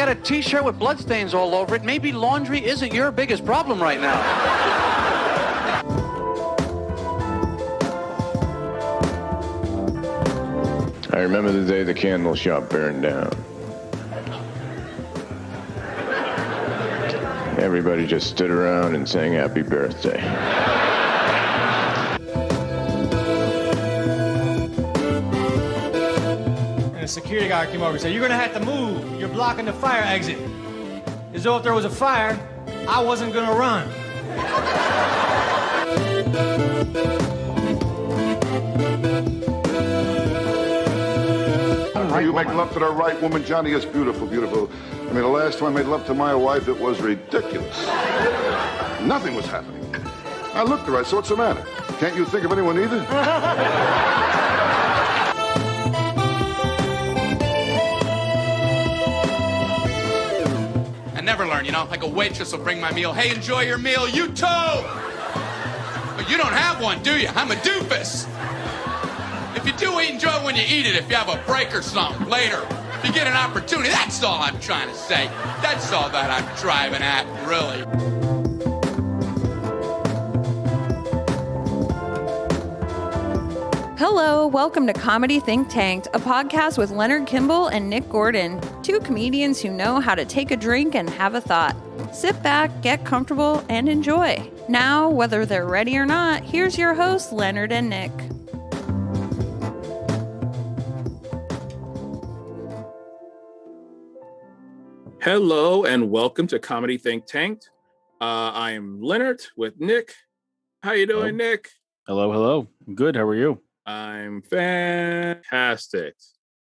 got a t-shirt with bloodstains all over it. Maybe laundry isn't your biggest problem right now. I remember the day the candle shop burned down. Everybody just stood around and sang happy birthday. And a security guard came over and said, "You're gonna have to move. You're blocking the fire exit." As though if there was a fire, I wasn't gonna run. You make love to the right woman, Johnny, is beautiful, beautiful. I mean, the last time I made love to my wife, it was ridiculous. Nothing was happening. I looked at her, I said, "What's the matter? Can't you think of anyone either?" I never learn, you know, like a waitress will bring my meal. "Hey, enjoy your meal, you too!" But you don't have one, do you? I'm a doofus. If you do eat, enjoy it when you eat it. If you have a break or something later, if you get an opportunity, that's all I'm trying to say. That's all that I'm driving at, really. Hello, welcome to Comedy Think Tanked, a podcast with Leonard Kimball and Nick Gordon, two comedians who know how to take a drink and have a thought. Sit back, get comfortable, and enjoy. Now, whether they're ready or not, here's your hosts, Leonard and Nick. Hello and welcome to Comedy Think Tanked. I am Leonard with Nick. How you doing, Nick? Hello. Good. How are you? I'm fantastic.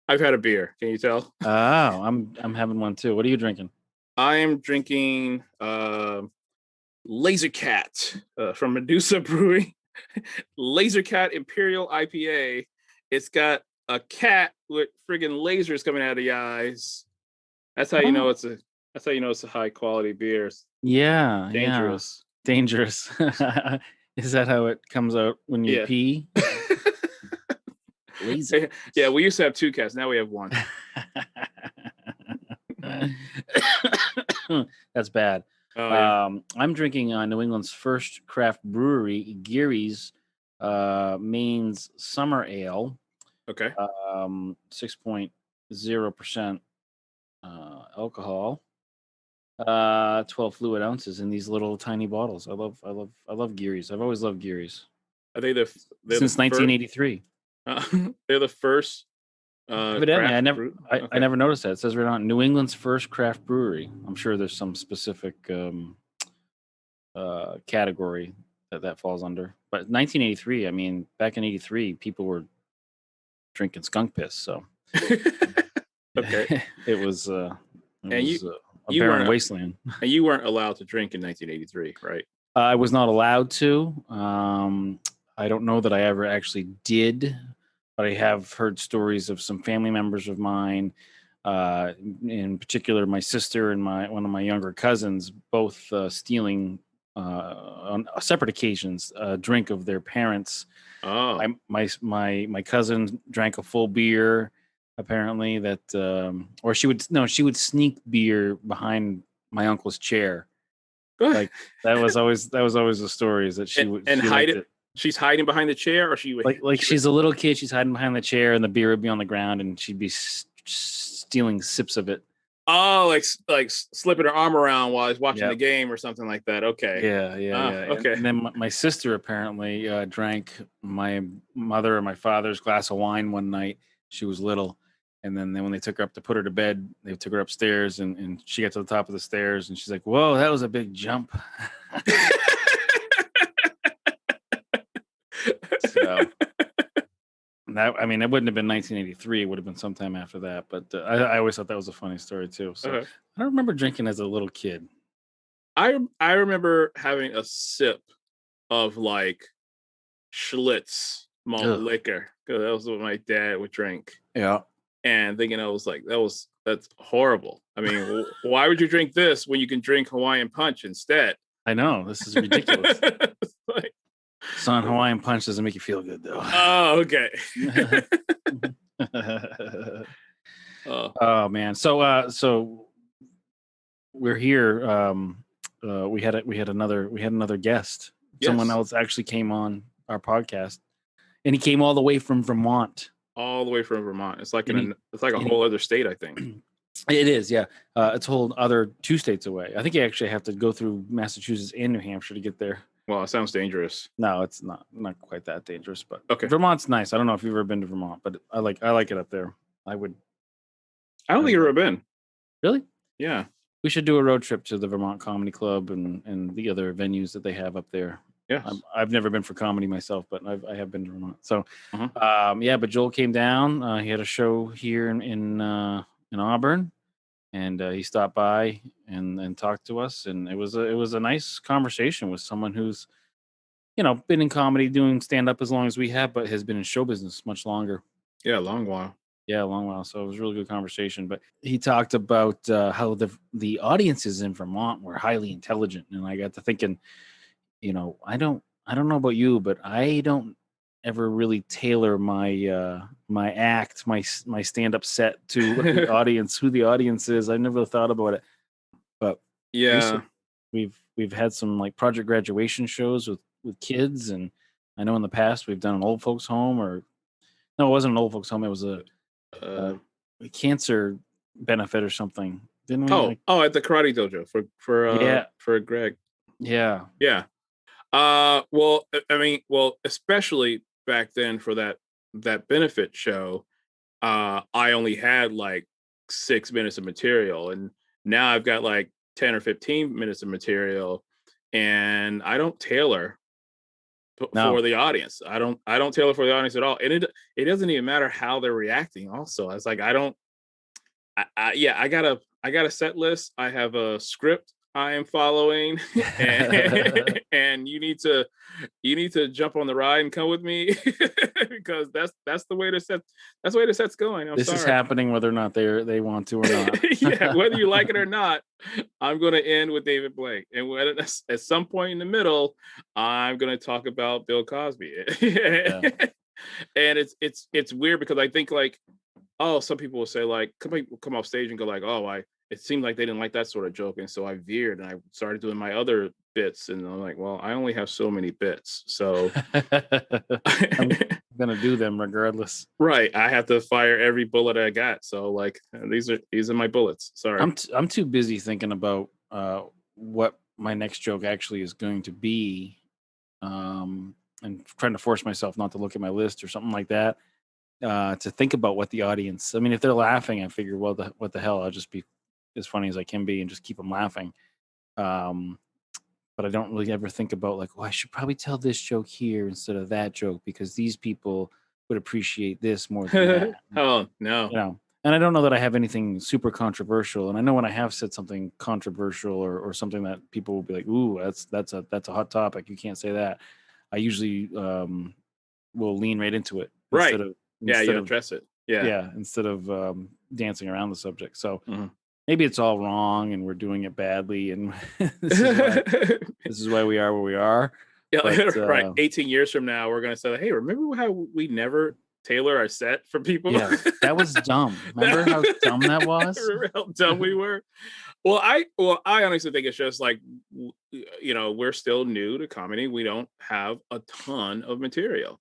I've had a beer. Can you tell? Oh, I'm having one too. What are you drinking? I am drinking Laser Cat from Medusa Brewing. Laser Cat Imperial IPA. It's got a cat with friggin' lasers coming out of the eyes. That's how you know it's a. That's how you know it's a high quality beer. Yeah, Dangerous. Yeah. Dangerous. Is that how it comes out when you pee? Laser. Yeah, we used to have two cats. Now we have one. That's bad. Oh, yeah. I'm drinking New England's first craft brewery, Geary's Maine's Summer Ale. Okay. 6.0% alcohol. 12 fluid ounces in these little tiny bottles. I love Geary's. I've always loved Geary's. Are they since 1983? They're the first. Evidently, I never noticed that. It says right on New England's first craft brewery. I'm sure there's some specific category that falls under. But 1983, I mean, back in '83, people were drinking skunk piss. So okay, it was a barren wasteland. And you weren't allowed to drink in 1983, right? I was not allowed to. I don't know that I ever actually did, but I have heard stories of some family members of mine, in particular my sister and one of my younger cousins, both stealing on separate occasions a drink of their parents. Oh, my cousin drank a full beer. Apparently or she would sneak beer behind my uncle's chair. Like that was always the story, is that she would hide it. She's hiding behind the chair, or she would she's a little kid. She's hiding behind the chair, and the beer would be on the ground, and she'd be stealing sips of it. Oh, like slipping her arm around while he's watching the game or something like that. Okay. Yeah. Okay. And then my sister apparently drank my mother or my father's glass of wine one night. She was little. And then when they took her up to put her to bed, they took her upstairs, and she got to the top of the stairs, and she's like, "Whoa, that was a big jump." So that, I mean, it wouldn't have been 1983; it would have been sometime after that. But I always thought that was a funny story too. So I don't remember drinking as a little kid. I remember having a sip of like Schlitz malt liquor, because that was what my dad would drink. Yeah. And thinking, I was like, that's horrible. I mean, why would you drink this when you can drink Hawaiian Punch instead? I know, this is ridiculous. Son, Hawaiian Punch doesn't make you feel good though. Oh, okay. Oh man. So we're here. We had another guest. Someone Yes. else actually came on our podcast, and he came all the way from Vermont. All the way from Vermont. It's like And it's like a whole other state, I think. It is, yeah. It's a whole other 2 states away. I think you actually have to go through Massachusetts and New Hampshire to get there. Well, it sounds dangerous. No, it's not quite that dangerous, but Okay. Vermont's nice. I don't know if you've ever been to Vermont, but I like it up there. I don't think you've ever been. Really? Yeah. We should do a road trip to the Vermont Comedy Club and the other venues that they have up there. Yes. I've never been for comedy myself, but I have been to Vermont. So, Uh-huh. yeah. But Joel came down. He had a show here in Auburn, and he stopped by and talked to us, and it was a nice conversation with someone who's, been in comedy, doing stand up as long as we have, but has been in show business much longer. Yeah, a long while. Yeah, a long while. So it was a really good conversation. But he talked about how the audiences in Vermont were highly intelligent, and I got to thinking, I don't know about you, but I don't ever really tailor my my act, my stand up set to what the who the audience is. I never thought about it, but Yeah. recently we've had some like project graduation shows with kids, and I know in the past we've done an old folks home, or no, it wasn't an old folks home. It was a cancer benefit or something, didn't we? At the karate dojo for Greg. Yeah. Well, I mean, especially back then for that benefit show, I only had like 6 minutes of material, and now I've got like 10 or 15 minutes of material, and I don't tailor for the audience. I don't tailor for the audience at all, and it doesn't even matter how they're reacting. Also, it's like I got a set list. I have a script I am following, and you need to jump on the ride and come with me because that's the way the set's going. This is happening whether or not they want to or not. Yeah, whether you like it or not, I'm going to end with David Blake, and at some point in the middle, I'm going to talk about Bill Cosby. Yeah. And it's weird because I think like, some people will say like, come off stage and go like, it seemed like they didn't like that sort of joke, and so I veered and I started doing my other bits, and I'm like, well, I only have so many bits, so I'm gonna do them regardless. Right, I have to fire every bullet I got. So like, these are my bullets. Sorry, I'm too busy thinking about what my next joke actually is going to be, and trying to force myself not to look at my list or something like that, to think about what the audience. I mean, if they're laughing, I figure, well, what the hell? I'll just be as funny as I can be and just keep them laughing. But I don't really ever think about like, I should probably tell this joke here instead of that joke because these people would appreciate this more than that. Oh no. And I don't know that I have anything super controversial. And I know when I have said something controversial or something that people will be like, ooh, that's a hot topic. You can't say that. I usually will lean right into it. Right. Instead You of address it. Yeah. Instead of dancing around the subject. So maybe it's all wrong and we're doing it badly. And this is why we are where we are. Yeah, but, right. 18 years from now, we're going to say, hey, remember how we never tailor our set for people? Yeah, that was dumb. Remember how dumb that was? Remember how dumb we were? Well, I honestly think it's just like, we're still new to comedy. We don't have a ton of material.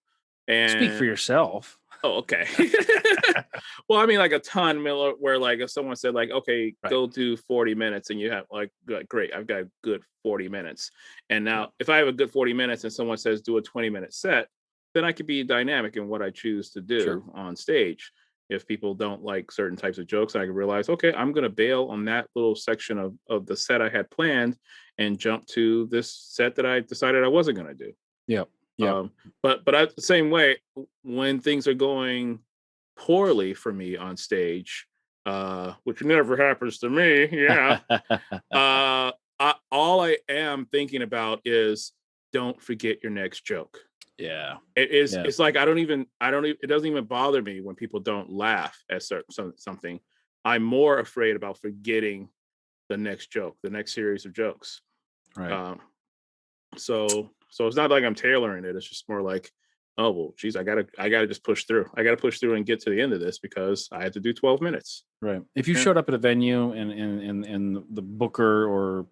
And speak for yourself. Oh, okay. Well, I mean, like a ton, where like if someone said like, okay, go do 40 minutes and you have like, great, I've got a good 40 minutes. And now if I have a good 40 minutes and someone says do a 20-minute set, then I could be dynamic in what I choose to do on stage. If people don't like certain types of jokes, I can realize, okay, I'm going to bail on that little section of the set I had planned and jump to this set that I decided I wasn't going to do. Yep. Yeah. But the same way, when things are going poorly for me on stage, which never happens to me, yeah. All I am thinking about is don't forget your next joke. Yeah. It is. Yeah. It's like I don't even. It doesn't even bother me when people don't laugh at something. I'm more afraid about forgetting the next joke, the next series of jokes. Right. So it's not like I'm tailoring it. It's just more like oh well, geez, I gotta just push through. I gotta push through and get to the end of this because I had to do 12 minutes. Right. If you Yeah. showed up at a venue and the booker or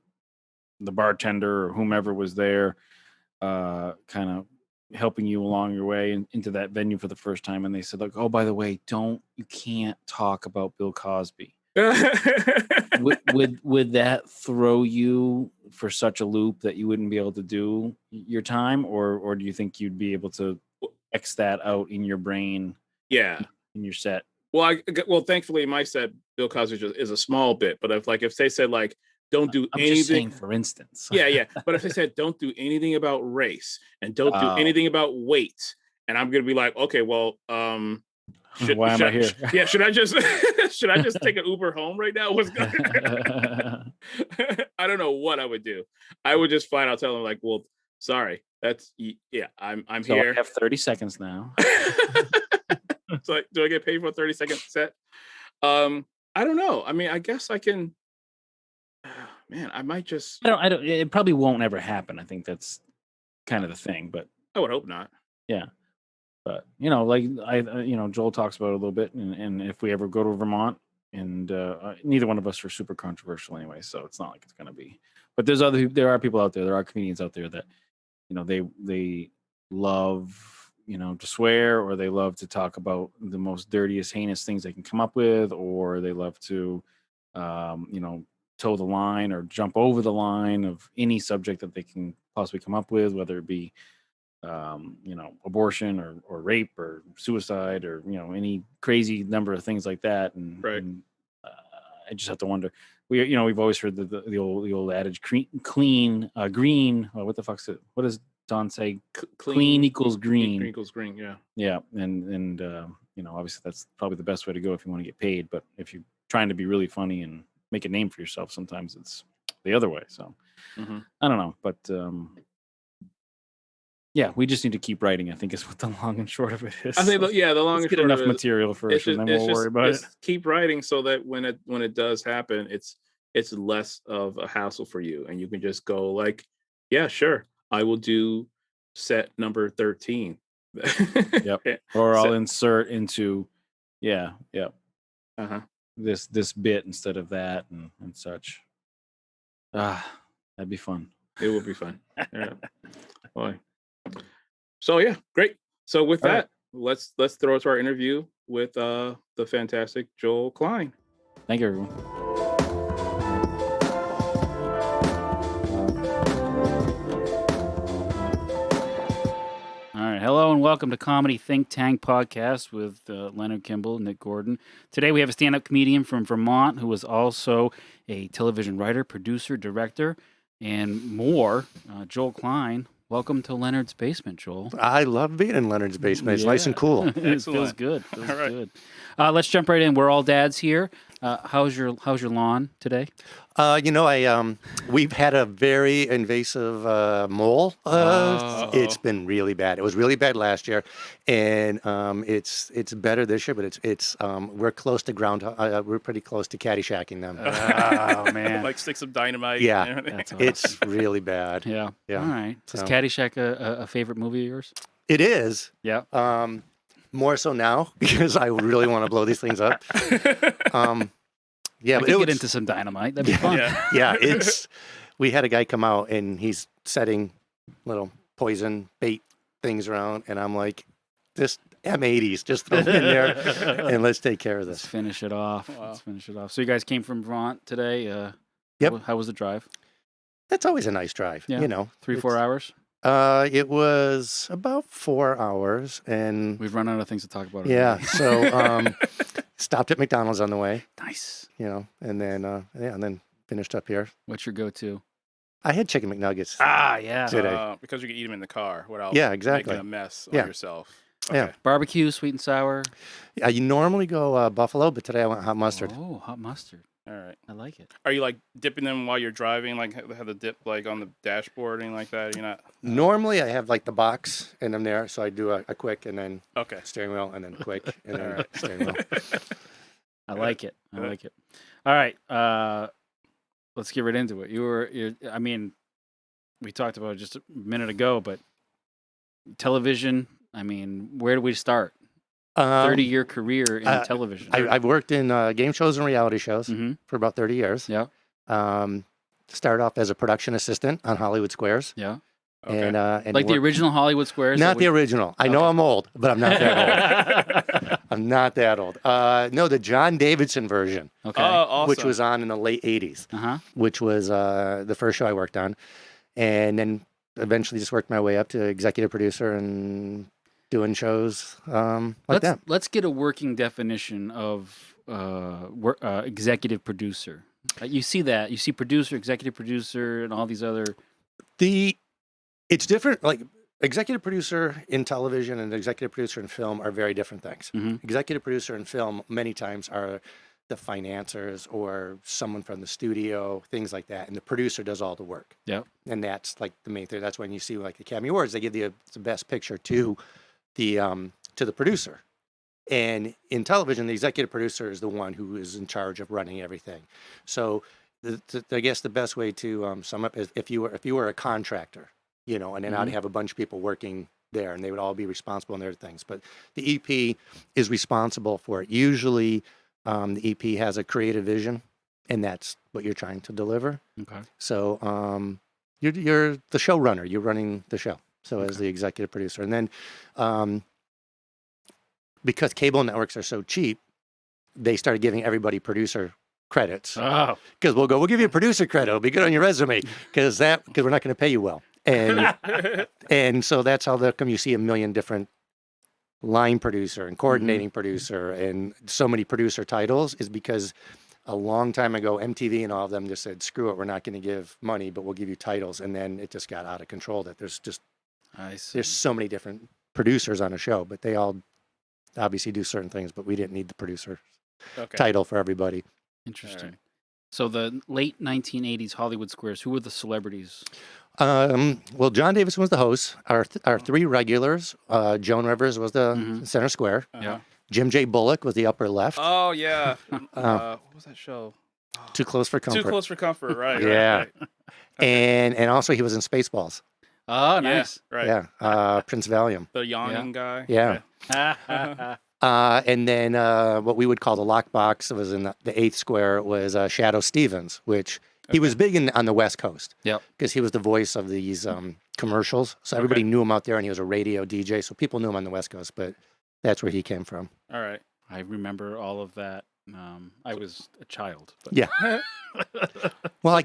the bartender or whomever was there, kind of helping you along your way into that venue for the first time, and they said, like, oh, by the way, you can't talk about Bill Cosby. Would that throw you for such a loop that you wouldn't be able to do your time, or do you think you'd be able to X that out in your brain? Yeah. In your set. Well, thankfully, in my set, Bill Cosby is a small bit. But if they said like, don't do I'm anything, just saying, for instance. yeah. But if they said don't do anything about race and don't do anything about weight, and I'm gonna be like, okay, well, why am I here? Yeah, should I just take an Uber home right now? I don't know what I would do. I would just flat out tell them like, well, sorry, I'm So here. I have 30 seconds now. It's like, do I get paid for a 30-second set? I don't know. I mean, I guess I can. Man, I might just. I don't. It probably won't ever happen. I think that's kind of the thing, but I would hope not. yeah. But like Joel talks about it a little bit, and if we ever go to Vermont, and neither one of us are super controversial anyway, so it's not like it's gonna be. But there are people out there, there are comedians out there that, they love, to swear, or they love to talk about the most dirtiest, heinous things they can come up with, or they love to, toe the line or jump over the line of any subject that they can possibly come up with, whether it be, abortion or rape or suicide or, any crazy number of things like that. And, right. I just have to wonder. We've always heard the old adage, clean, green. Well, what the fuck's it? What does Don say? Clean equals green. Green equals green. Yeah. Yeah, and obviously that's probably the best way to go if you want to get paid. But if you're trying to be really funny and make a name for yourself, sometimes it's the other way. So I don't know, but yeah, we just need to keep writing, I think, is what the long and short of it is. I think the long and get short enough of it, material first, and then we'll worry about it. Keep writing so that when it does happen, it's less of a hassle for you, and you can just go like, yeah, sure, I will do set number 13. Yep. Or I'll insert into, this bit instead of that and such. That'd be fun. It would be fun. Yeah. Boy. So yeah, great. So with All that, let's throw it to our interview with the fantastic Joel Klein. Thank you, everyone. All right, hello and welcome to Comedy Think Tank Podcast with Leonard Kimball, Nick Gordon. Today we have a stand-up comedian from Vermont who is also a television writer, producer, director, and more, Joel Klein. Welcome to Leonard's Basement, Joel. I love being in Leonard's Basement. It's nice and cool. It feels good. Feels good. Let's jump right in. We're all dads here. How's your lawn today? We've had a very invasive mole. It's been really bad. It was really bad last year, and it's better this year. But it's we're close to ground. We're pretty close to caddyshagging them. Oh man! Like sticks of dynamite. Yeah, awesome. It's really bad. Yeah. Yeah. All right. Is Caddyshack a favorite movie of yours? It is. Yeah. More so now because I really want to blow these things up. Yeah, we could get into some dynamite. That'd be fun. Yeah, we had a guy come out and he's setting little poison bait things around, and I'm like, just M80s, just throw them in there and let's take care of this. Let's finish it off. Wow. Let's finish it off. So you guys came from Vermont today. Yep. How was the drive? That's always a nice drive. Yeah. 3-4 hours. It was about 4 hours, and we've run out of things to talk about. Yeah, so stopped at McDonald's on the way. Nice. And then finished up here. What's your go-to? I had chicken McNuggets. Yeah. Today. Because you can eat them in the car without exactly. making a mess on yourself. Okay. Yeah. Barbecue, sweet and sour. Yeah, you normally go buffalo, but today I went hot mustard. Oh, hot mustard. All right. I like it. Are you like dipping them while you're driving? Like have the dip like on the dashboard and like that? You're not. Normally I have like the box and I'm there, so I do a quick and then steering wheel and then quick and then steering wheel. I like it. I like it. All right. Let's get right into it. I mean, we talked about it just a minute ago, but television, I mean, where do we start? Um, 30-year career in television. I've worked in game shows and reality shows Mm-hmm. for about 30 years. Yeah. Started off as a production assistant on Hollywood Squares. Yeah. Okay. And Like the original Hollywood Squares? Not the original. I know I'm old, but I'm not that old. I'm not that old. No, the John Davidson version, Okay. Oh, awesome. which was on in the late 80s, Uh-huh. which was the first show I worked on. And then eventually just worked my way up to executive producer and doing shows like that. Let's get a working definition of executive producer. You see that. You see producer, executive producer, and all these other... It's different. Like executive producer in television and executive producer in film are very different things. Mhm. Executive producer in film many times are the financiers or someone from the studio, things like that. And the producer does all the work. Yep. And that's like the main thing. That's when you see like the Academy Awards, they give the best picture to the producer. And in television, the executive producer is the one who is in charge of running everything. So I guess the best way to sum up is if you were a contractor, and then I'd have a bunch of people working there and they would all be responsible in their things. But the EP is responsible for it. Usually the EP has a creative vision and that's what you're trying to deliver. Okay. So you're the showrunner, you're running the show. So as the executive producer. And then because cable networks are so cheap, they started giving everybody producer credits. Oh. Because we'll give you a producer credit. It'll be good on your resume because we're not going to pay you well. And so that's how come you see a million different line producer and coordinating producer and so many producer titles is because a long time ago, MTV and all of them just said, screw it, we're not going to give money, but we'll give you titles. And then it just got out of control that there's so many different producers on a show, but they all obviously do certain things, but we didn't need the producer title for everybody. Interesting. Right. So the late 1980s Hollywood Squares, who were the celebrities? Well, John Davidson was the host. Our three regulars, Joan Rivers was the center square. Yeah. Jim J. Bullock was the upper left. Oh, yeah. What was that show? Too Close for Comfort. Too Close for Comfort, right. Yeah. Right. And also he was in Spaceballs. Oh, nice. Yeah, right. Yeah. Prince Valium. The yawning guy. Yeah. Yeah. And then what we would call the lockbox was in the 8th square was Shadow Stevens, which he was big on the West Coast. Yep. Because he was the voice of these commercials. So everybody knew him out there, and he was a radio DJ. So people knew him on the West Coast, but that's where he came from. All right. I remember all of that. I was a child. But... Yeah. Well,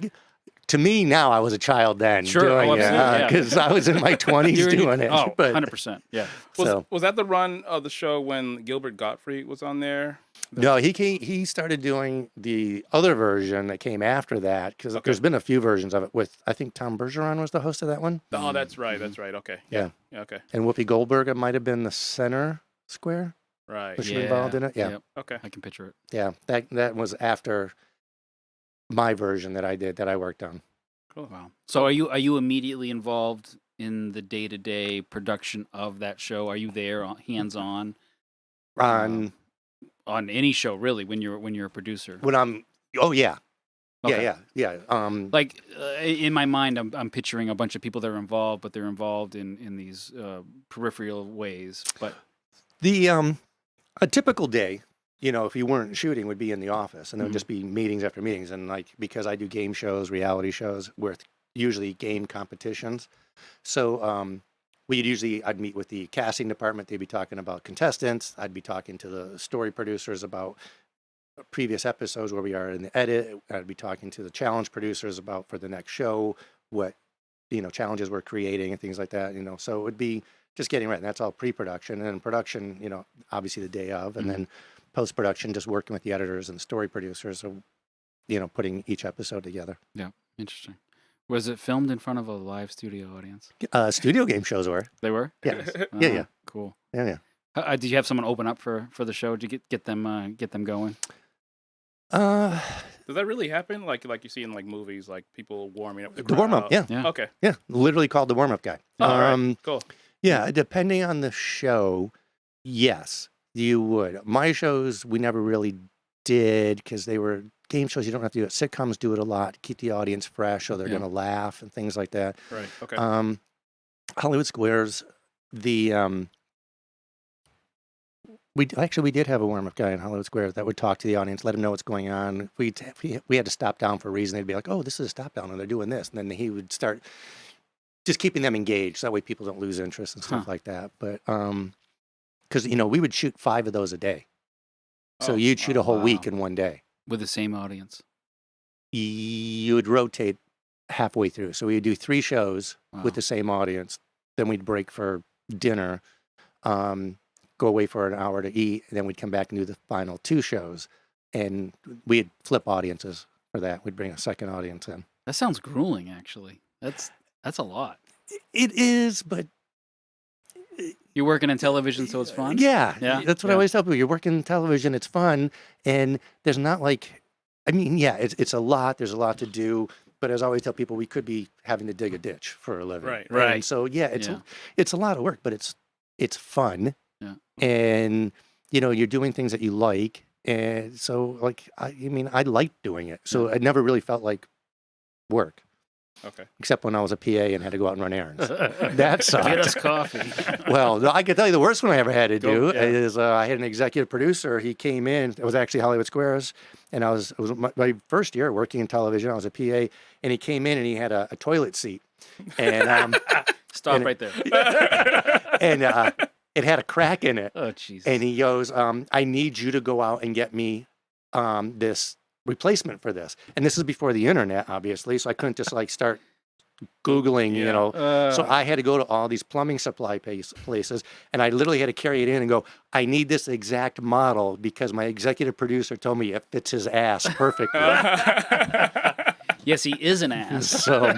to me now, I was a child then. Sure. Doing it because I was in my 20s doing it. Oh, but, 100%. Yeah. Was that the run of the show when Gilbert Gottfried was on there? No, he started doing the other version that came after that because there's been a few versions of it with, I think Tom Bergeron was the host of that one. Oh, that's right. That's right. Okay. Yeah. Okay. And Whoopi Goldberg might have been the center square. Right. Was she involved in it? Yeah. Yep. Okay. I can picture it. Yeah. That was after my version that I worked on. Cool. Wow. So are you immediately involved in the day-to-day production of that show? Are you there hands-on On any show really when you're a producer? when I'm yeah. Okay. Yeah. Like in my mind, I'm picturing a bunch of people that are involved, but they're involved in these peripheral ways. But a typical day, if you weren't shooting, would be in the office, and there would just be meetings after meetings. And because I do game shows, reality shows, with usually game competitions, so I'd meet with the casting department. They'd be talking about contestants. I'd be talking to the story producers about previous episodes where we are in the edit. I'd be talking to the challenge producers about for the next show what challenges we're creating and things like that. So it would be just getting ready. That's all pre-production, and then production. Obviously the day of, and then post-production, just working with the editors and story producers, so, putting each episode together. Yeah, interesting. Was it filmed in front of a live studio audience? Studio game shows were. They were? Yes. Yeah. Cool. Yeah. Did you have someone open up for the show? Did you get them going? Does that really happen? Like you see in movies, like people warming up the warm up, yeah. Okay. Yeah, literally called the warm up guy. All right. Cool. Yeah, depending on the show, yes, you would. My shows we never really did because they were game shows. You don't have to do it. Sitcoms do it a lot to keep the audience fresh, so they're going to laugh and things like that. Right. Okay. Hollywood Squares, the We did have a warm-up guy in Hollywood Square that would talk to the audience, let them know what's going on. We had to stop down for a reason. They'd be like, "Oh, this is a stop down, and they're doing this," and then he would start just keeping them engaged. So that way, people don't lose interest and stuff like that. But because we would shoot 5 of those a day, so you'd shoot a whole week in one day with the same audience. You would rotate halfway through. So we'd do 3 shows with the same audience. Then we'd break for dinner, go away for an hour to eat, and then we'd come back and do the final 2 shows. And we'd flip audiences for that. We'd bring a second audience in. That sounds grueling, actually. That's a lot. It is, but you're working in television, so it's fun? Yeah. That's what I always tell people. You're working in television, it's fun, and there's not it's a lot. There's a lot to do. But as I always tell people, we could be having to dig a ditch for a living. Right. And so it's a lot of work, but it's fun. Yeah. And you're doing things that you like, and so I liked doing it. So it never really felt like work. Okay. Except when I was a PA and had to go out and run errands. That sucked. Get us coffee. Well, I can tell you the worst one I ever had to do is I had an executive producer. He came in. It was actually Hollywood Squares, and it was my first year working in television. I was a PA, and he came in and he had a toilet seat, and Stop right there. And it had a crack in it. Oh, Jesus. And he goes, "I need you to go out and get me this replacement for this." And this is before the internet, obviously, so I couldn't just start Googling, So I had to go to all these plumbing supply places, and I literally had to carry it in and go, "I need this exact model because my executive producer told me it fits his ass perfectly." Yes, he is an ass. So,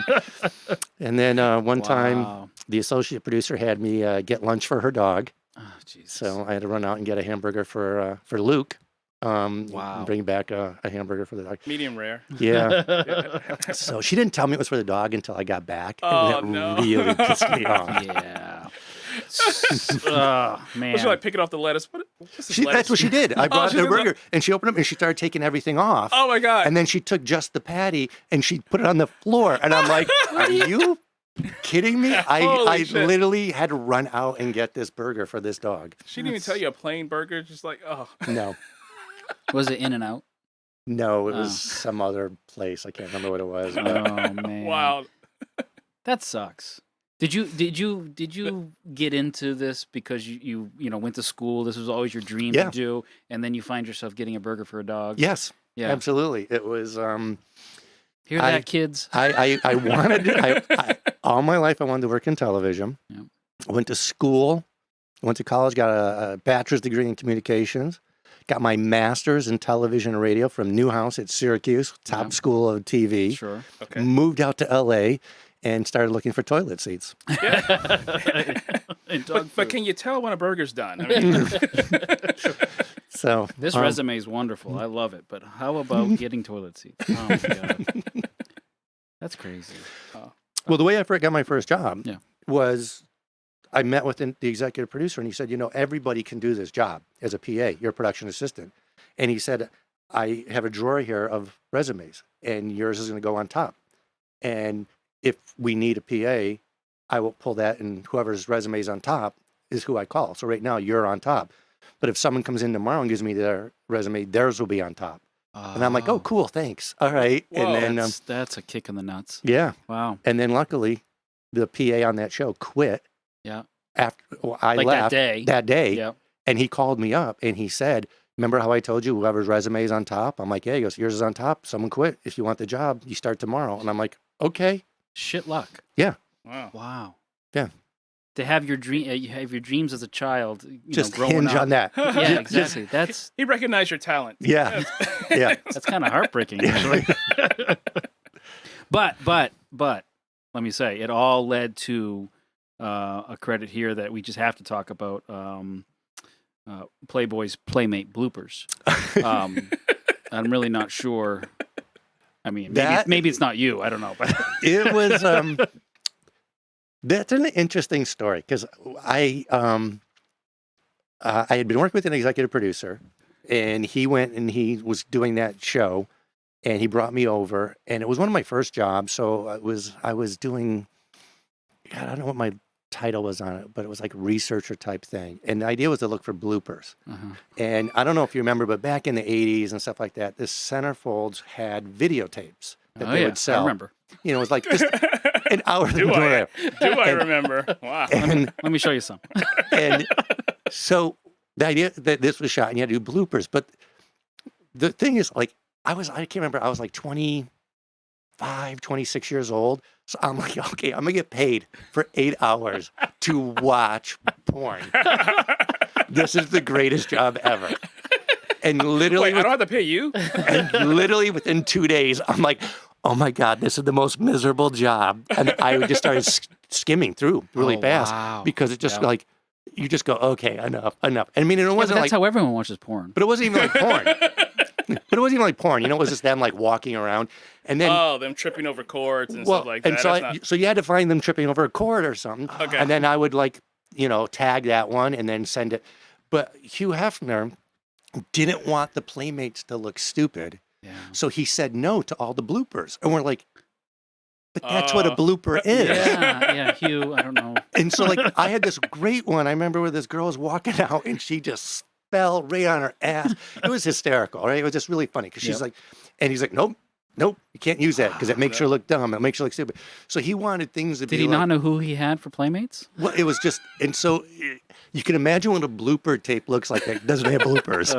and then one time, the associate producer had me get lunch for her dog. Oh, Jesus. So I had to run out and get a hamburger for Luke. Bring back a hamburger for the dog. Medium rare. Yeah. So she didn't tell me it was for the dog until I got back. And that really pissed me off. Yeah. Oh, man. Was she picking off the lettuce? What's this lettuce? That's what she did. I brought her burger, and she opened up and she started taking everything off. Oh, my God. And then she took just the patty and she put it on the floor. And I'm like, are you kidding me? I literally had to run out and get this burger for this dog. She didn't even tell you a plain burger? Just No. Was it In-N-Out? No, it was some other place. I can't remember what it was. Oh, man. Wow. That sucks. Did you get into this because you went to school? This was always your dream to do, and then you find yourself getting a burger for a dog? Yes. Yeah. Absolutely. It was Hear that, kids? I wanted all my life I wanted to work in television. Yep. I went to school, went to college, got a bachelor's degree in communications, got my master's in television and radio from Newhouse at Syracuse, top school of TV. Sure. Okay. Moved out to LA and started looking for toilet seats. But can you tell when a burger's done? I mean, So this resume is wonderful. I love it. But how about getting toilet seats? Oh, my God. That's crazy. Well, the way I got my first job Yeah. was I met with the executive producer, and he said, everybody can do this job as a PA. You're a production assistant. And he said, I have a drawer here of resumes, and yours is going to go on top. And if we need a PA, I will pull that, and whoever's resume is on top is who I call. So right now, you're on top. But if someone comes in tomorrow and gives me their resume, theirs will be on top. And I'm like, oh, cool, thanks. All right. Whoa, and then that's a kick in the nuts. Yeah. Wow. And then luckily, the PA on that show quit. Yeah. After I left that day. Yep. And he called me up and he said, remember how I told you whoever's resume is on top? I'm like, yeah. He goes, yours is on top. Someone quit. If you want the job, you start tomorrow. And I'm like, okay. Shit luck. Yeah. Wow. Yeah. To have your dreams as a child, just growing hinge up. on that. Yeah, exactly. He recognized your talent. Yeah. Yeah. That's kind of heartbreaking, actually. But let me say, it all led to a credit here that we just have to talk about. Playboy's Playmate Bloopers. I'm really not sure. I mean, maybe it's not you. I don't know. But it was. That's an interesting story because I had been working with an executive producer, and he went and he was doing that show, and he brought me over, and it was one of my first jobs. So I was doing, God, I don't know what my title was on it, but it was like researcher type thing. And the idea was to look for bloopers. And I don't know if you remember, but back in the 80s and stuff like that, the centerfolds had videotapes that they would sell. I remember. You know, it was like just an hour. Do I remember? Wow. And, Let me show you some. and so the idea that this was shot and you had to do bloopers. But the thing is, like, I can't remember, I was like 25, 26 years old. So I'm like, okay, I'm going to get paid for 8 hours to watch porn. This is the greatest job ever. And literally, Wait, I don't have to pay you? and literally within 2 days, I'm like, oh my God, this is the most miserable job. And I just started skimming through really fast because it just like, you just go, okay, enough. I mean, it wasn't that's like, how everyone watches porn. but it wasn't even like porn. But it wasn't even like porn, you know, it was just them like walking around. And then, them tripping over cords and stuff like that. and so, so you had to find them tripping over a cord or something. Okay. And then I would like, you know, tag that one and then send it. But Hugh Hefner didn't want the Playmates to look stupid. Yeah. So he said no to all the bloopers. And we're like, but that's what a blooper is. Yeah, Hugh, I don't know. And so like I had this great one. I remember where this girl was walking out and she just fell right on her ass. It was hysterical, right? It was just really funny because she's like, and he's like, nope, you can't use that because it makes her look dumb. It makes her look stupid. So he wanted things to be Did he not know who he had for Playmates? Well, it was just, and so you can imagine what a blooper tape looks like that doesn't have bloopers.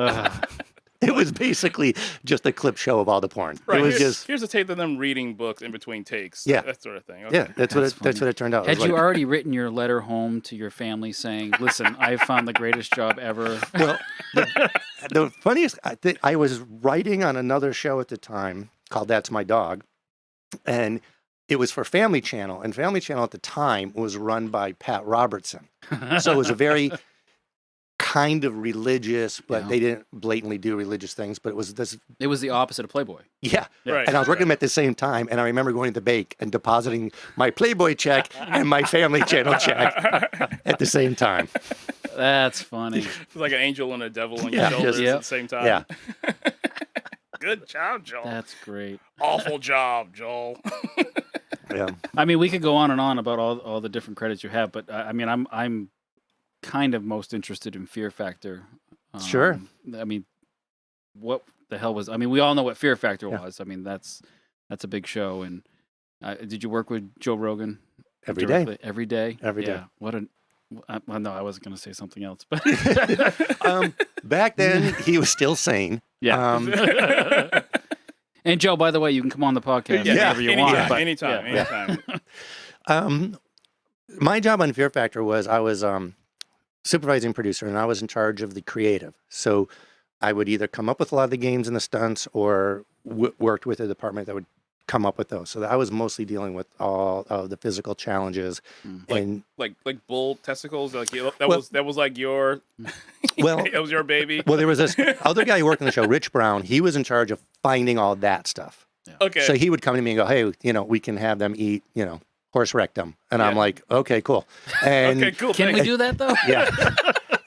It was basically just a clip show of all the porn. Right. It was Here's a tape of them reading books in between takes. Yeah. That sort of thing. Okay. Yeah, that's what it turned out. Had you already written your letter home to your family saying, listen, I found the greatest job ever? Well, the funniest, I was writing on another show at the time called That's My Dog, and it was for Family Channel, and Family Channel at the time was run by Pat Robertson. So it was a very kind of religious, but they didn't blatantly do religious things, but it was this. It was the opposite of Playboy. Yeah. Right. And I was working them at the same time, and I remember going to the bank and depositing my Playboy check and my Family Channel check at the same time. That's funny. It's like an angel and a devil on your shoulders at the same time. Yeah. Good job, Joel. That's great. Awful job, Joel. Yeah. I mean, we could go on and on about all the different credits you have, but I mean, I'm kind of most interested in Fear Factor. Sure. I mean, what the hell was? I mean, we all know what Fear Factor was. I mean, that's a big show. And did you work with Joe Rogan Every day. Every day. Every day. Yeah. What a. Well, no, I wasn't going to say something else, but back then he was still sane. Yeah. And Joe, by the way, you can come on the podcast whenever you want. But, anytime. My job on Fear Factor was I was supervising producer, and I was in charge of the creative. So I would either come up with a lot of the games and the stunts, or worked with a department that would come up with those. So I was mostly dealing with all of the physical challenges, and like bull testicles. Like that was like your. Well, it was your baby. Well, there was this other guy who worked on the show, Rich Brown. He was in charge of finding all that stuff. Yeah. Okay. So he would come to me and go, "Hey, we can have them eat, horse rectum," and I'm like, "Okay, cool." And okay, cool. Can we do that though? Yeah.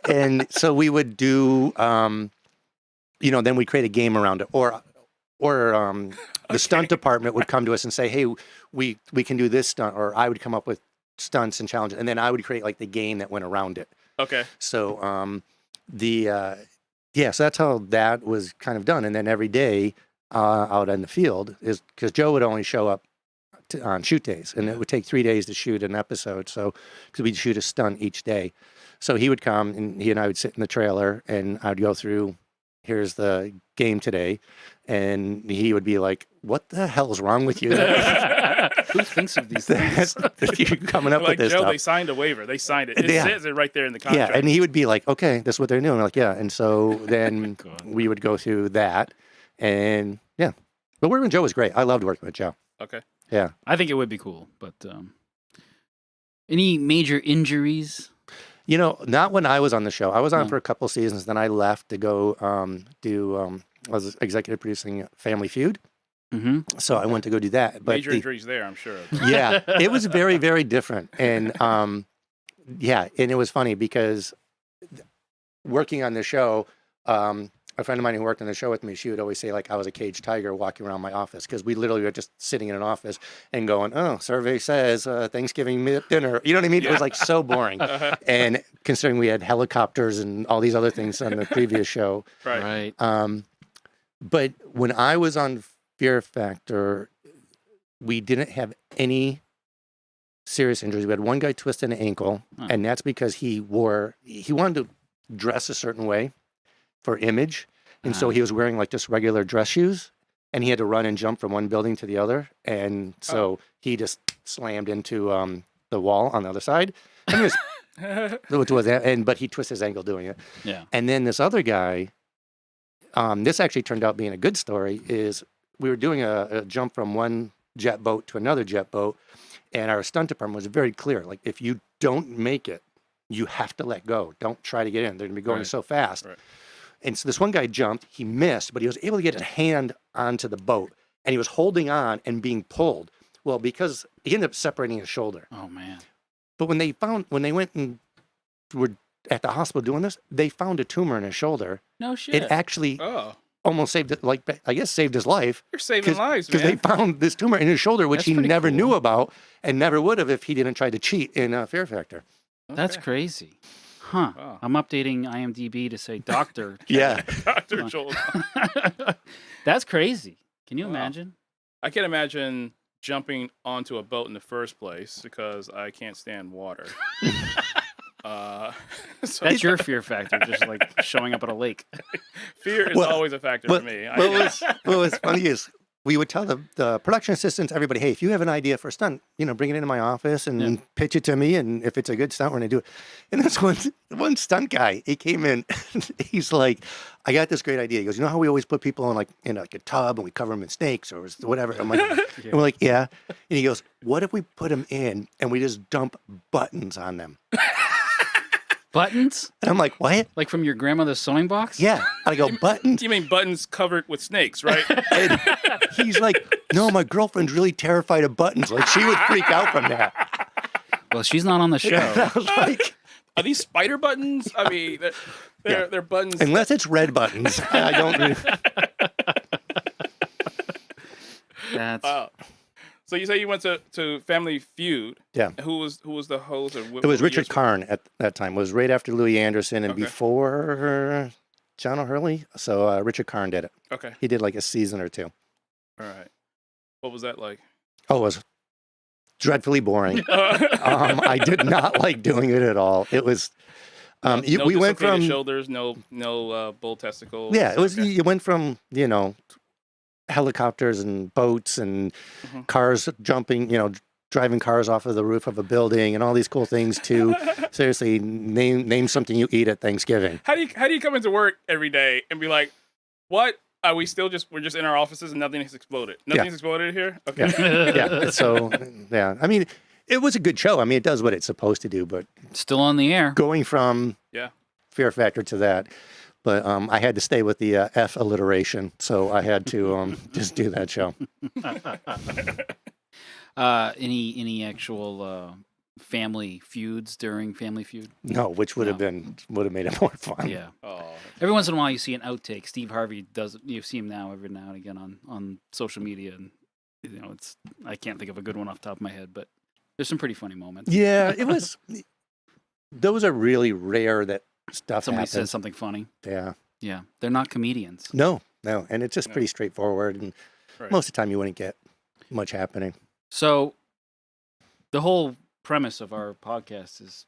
And so we would do, then we create a game around it, or the stunt department would come to us and say, "Hey, we can do this stunt," or I would come up with stunts and challenges, and then I would create like the game that went around it. Okay. So so that's how that was kind of done, and then every day out in the field is because Joe would only show up on shoot days, and it would take 3 days to shoot an episode. So because we'd shoot a stunt each day, so he would come and he and I would sit in the trailer, and I'd go through. Here's the game today. And he would be like, what the hell is wrong with you? Who thinks of these things? You're coming up with this Joe, stuff. they signed a waiver. They signed it. It says it right there in the contract. Yeah, and he would be like, okay, this is what they're doing. We're like, yeah. And so then we would go through that. And yeah. But working with Joe was great. I loved working with Joe. Okay. Yeah. I think it would be cool. But any major injuries? Not when I was on the show. I was on for a couple seasons. Then I left to go I was executive producing Family Feud. Mm-hmm. So I went to go do that. But major injuries there, I'm sure. Yeah, it was very, very different. And and it was funny because working on the show, a friend of mine who worked on the show with me, she would always say like I was a caged tiger walking around my office because we literally were just sitting in an office and going, oh, survey says Thanksgiving dinner. You know what I mean? It was like so boring. And considering we had helicopters and all these other things on the previous show. Right. But when I was on Fear Factor, we didn't have any serious injuries. We had one guy twist an ankle, and that's because he wanted to dress a certain way for image. And so he was wearing like just regular dress shoes, and he had to run and jump from one building to the other. And so he just slammed into the wall on the other side. And but he twisted his ankle doing it. Yeah. And then this other guy, this actually turned out being a good story, is we were doing a jump from one jet boat to another jet boat, and our stunt department was very clear. Like, if you don't make it, you have to let go. Don't try to get in. They're going to be going so fast. Right. And so this one guy jumped. He missed, but he was able to get his hand onto the boat, and he was holding on and being pulled. Well, because he ended up separating his shoulder. Oh, man. But when they went and were at the hospital doing this, they found a tumor in his shoulder. No shit. It actually almost saved it, saved his life. You're saving lives, man. Because they found this tumor in his shoulder, which he never knew about and never would have if he didn't try to cheat in Fear Factor. Okay. That's crazy. Huh. Wow. I'm updating IMDb to say Dr. Yeah. Dr. Joel. That's crazy. Can you imagine? I can't imagine jumping onto a boat in the first place because I can't stand water. So that's your fear factor, just like showing up at a lake. Fear is always a factor for me. What was funny is we would tell the production assistants, everybody, hey, if you have an idea for a stunt, bring it into my office and pitch it to me. And if it's a good stunt, we're going to do it. And this one stunt guy, he came in, he's like, I got this great idea. He goes, you know how we always put people in like a tub and we cover them in snakes or whatever? I'm like, and we're like, yeah. And he goes, what if we put them in and we just dump buttons on them? Buttons? And I'm like, what? Like from your grandmother's sewing box? Yeah. I go, buttons? You mean buttons covered with snakes, right? And he's like, no, my girlfriend's really terrified of buttons. Like, she would freak out from that. Well, she's not on the show. I was like, are these spider buttons? I mean, they're buttons. Unless it's red buttons. I don't really... That's... So you say you went to Family Feud. Yeah. Who was the host? It was Richard Karn at that time. It was right after Louis Anderson and before John O'Hurley. So Richard Karn did it. Okay. He did like a season or two. All right. What was that like? Oh, it was dreadfully boring. I did not like doing it at all. It was. We went from shoulders, no bull testicles. Yeah, it was. You went from helicopters and boats and cars jumping, driving cars off of the roof of a building and all these cool things to seriously name something you eat at Thanksgiving. How do you come into work every day and be like, what? Are we still we're just in our offices and nothing has exploded? Nothing's exploded here? Okay. Yeah. So, yeah. I mean, it was a good show. I mean, it does what it's supposed to do, but still on the air. Going from Fear Factor to that. But I had to stay with the F alliteration, so I had to just do that show. Any actual family feuds during Family Feud? No, which would have made it more fun. Yeah. Oh. Every once in a while, you see an outtake. Steve Harvey does. You see him now every now and again on social media, and it's. I can't think of a good one off the top of my head, but there's some pretty funny moments. Yeah, it was. Those are really rare that. Somebody says something funny. Yeah. Yeah. They're not comedians. No. And it's just pretty straightforward. And most of the time you wouldn't get much happening. So the whole premise of our podcast is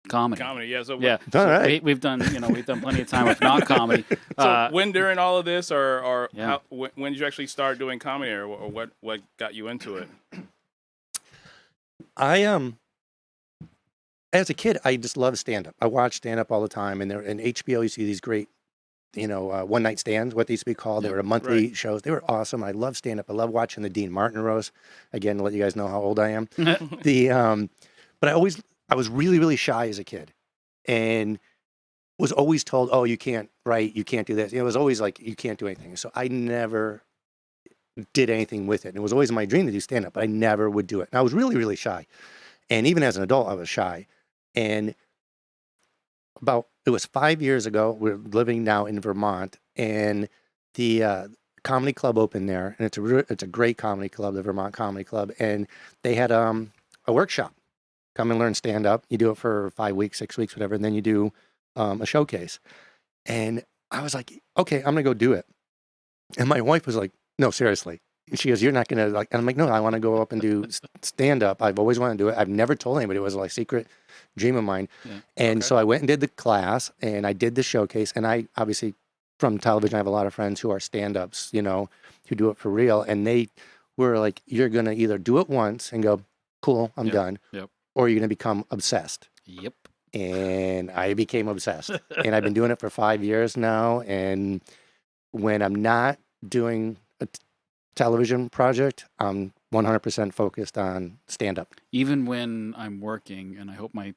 comedy. Comedy, yeah. So all right. We've done plenty of time with not comedy. So when during all of this or when did you actually start doing comedy or what got you into it? As a kid, I just loved stand-up. I watched stand-up all the time, and HBO, you see these great, one-night stands, what they used to be called. They were monthly shows. They were awesome. I love stand-up. I love watching the Dean Martin roast. Again, to let you guys know how old I am. But I was really, really shy as a kid, and was always told, "Oh, you can't write, you can't do this." It was always like, "You can't do anything." So I never did anything with it. And it was always my dream to do stand-up, but I never would do it. And I was really, really shy, and even as an adult, I was shy. And it was 5 years ago, we're living now in Vermont, and the comedy club opened there, and it's a great comedy club, the Vermont Comedy Club, and they had a workshop. Come and learn stand up. You do it for 5 weeks, 6 weeks, whatever, and then you do a showcase. And I was like, okay, I'm gonna go do it. And my wife was like, no, seriously. And she goes, you're not gonna like. And I'm like, no, I want to go up and do stand up. I've always wanted to do it. I've never told anybody. It was like a secret dream of mine. Yeah. And so I went and did the class, and I did the showcase. And I obviously, from television, I have a lot of friends who are stand-ups, you know, who do it for real. And they were like, you're gonna either do it once and go, cool, I'm done, or you're gonna become obsessed. Yep. And I became obsessed. And I've been doing it for 5 years now. And when I'm not doing a television project, I'm 100% focused on stand-up. Even when I'm working, and I hope my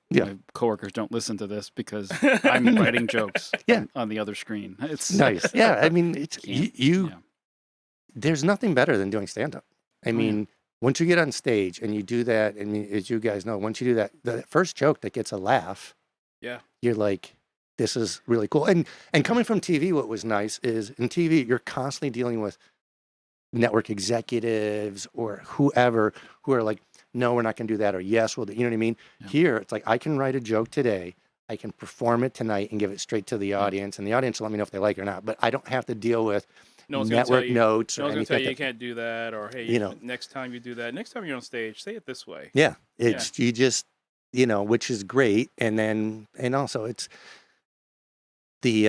coworkers don't listen to this because I'm writing jokes on the other screen. It's nice. Yeah, I mean, it's there's nothing better than doing stand-up. I mean, once you get on stage and you do that, I mean, as you guys know, once you do that, the first joke that gets a laugh, you're like, this is really cool. And coming from TV, what was nice is in TV, you're constantly dealing with network executives or whoever who are like, no, we're not going to do that, or yes, well, you know what I mean? Yeah. Here, it's like, I can write a joke today, I can perform it tonight and give it straight to the audience, and the audience will let me know if they like it or not, but I don't have to deal with network notes or anything. No one's going to tell you can't do that, or hey, next time you do that, next time you're on stage, say it this way. Yeah, it's you just, which is great. And also it's the,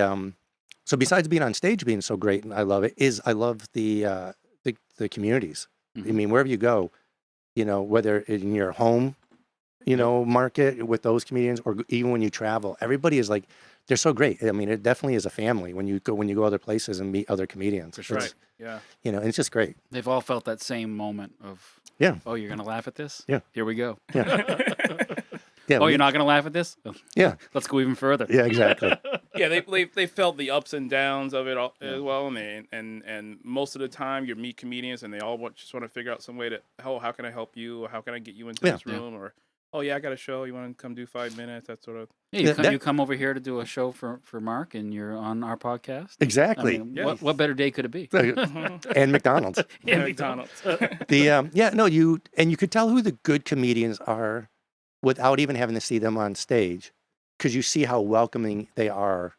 so besides being on stage being so great, and I love it, is I love the communities. Mm-hmm. I mean, wherever you go, whether in your home, market with those comedians, or even when you travel, everybody is like, they're so great. I mean, it definitely is a family when you go other places and meet other comedians. For sure. Right. Yeah. And it's just great. They've all felt that same moment of, oh, you're going to laugh at this? Yeah. Here we go. Yeah. Oh, you're not going to laugh at this? Oh, yeah. Let's go even further. Yeah, exactly. Yeah, they felt the ups and downs of it all, as well. And most of the time you meet comedians and they all just want to figure out some way to, how can I help you? Or how can I get you into this room? Or, oh, yeah, I got a show. You want to come do 5 minutes? That sort of. Yeah, you come over here to do a show for Mark, and you're on our podcast. Exactly. I mean, what better day could it be? And McDonald's. And McDonald's. You could tell who the good comedians are without even having to see them on stage, because you see how welcoming they are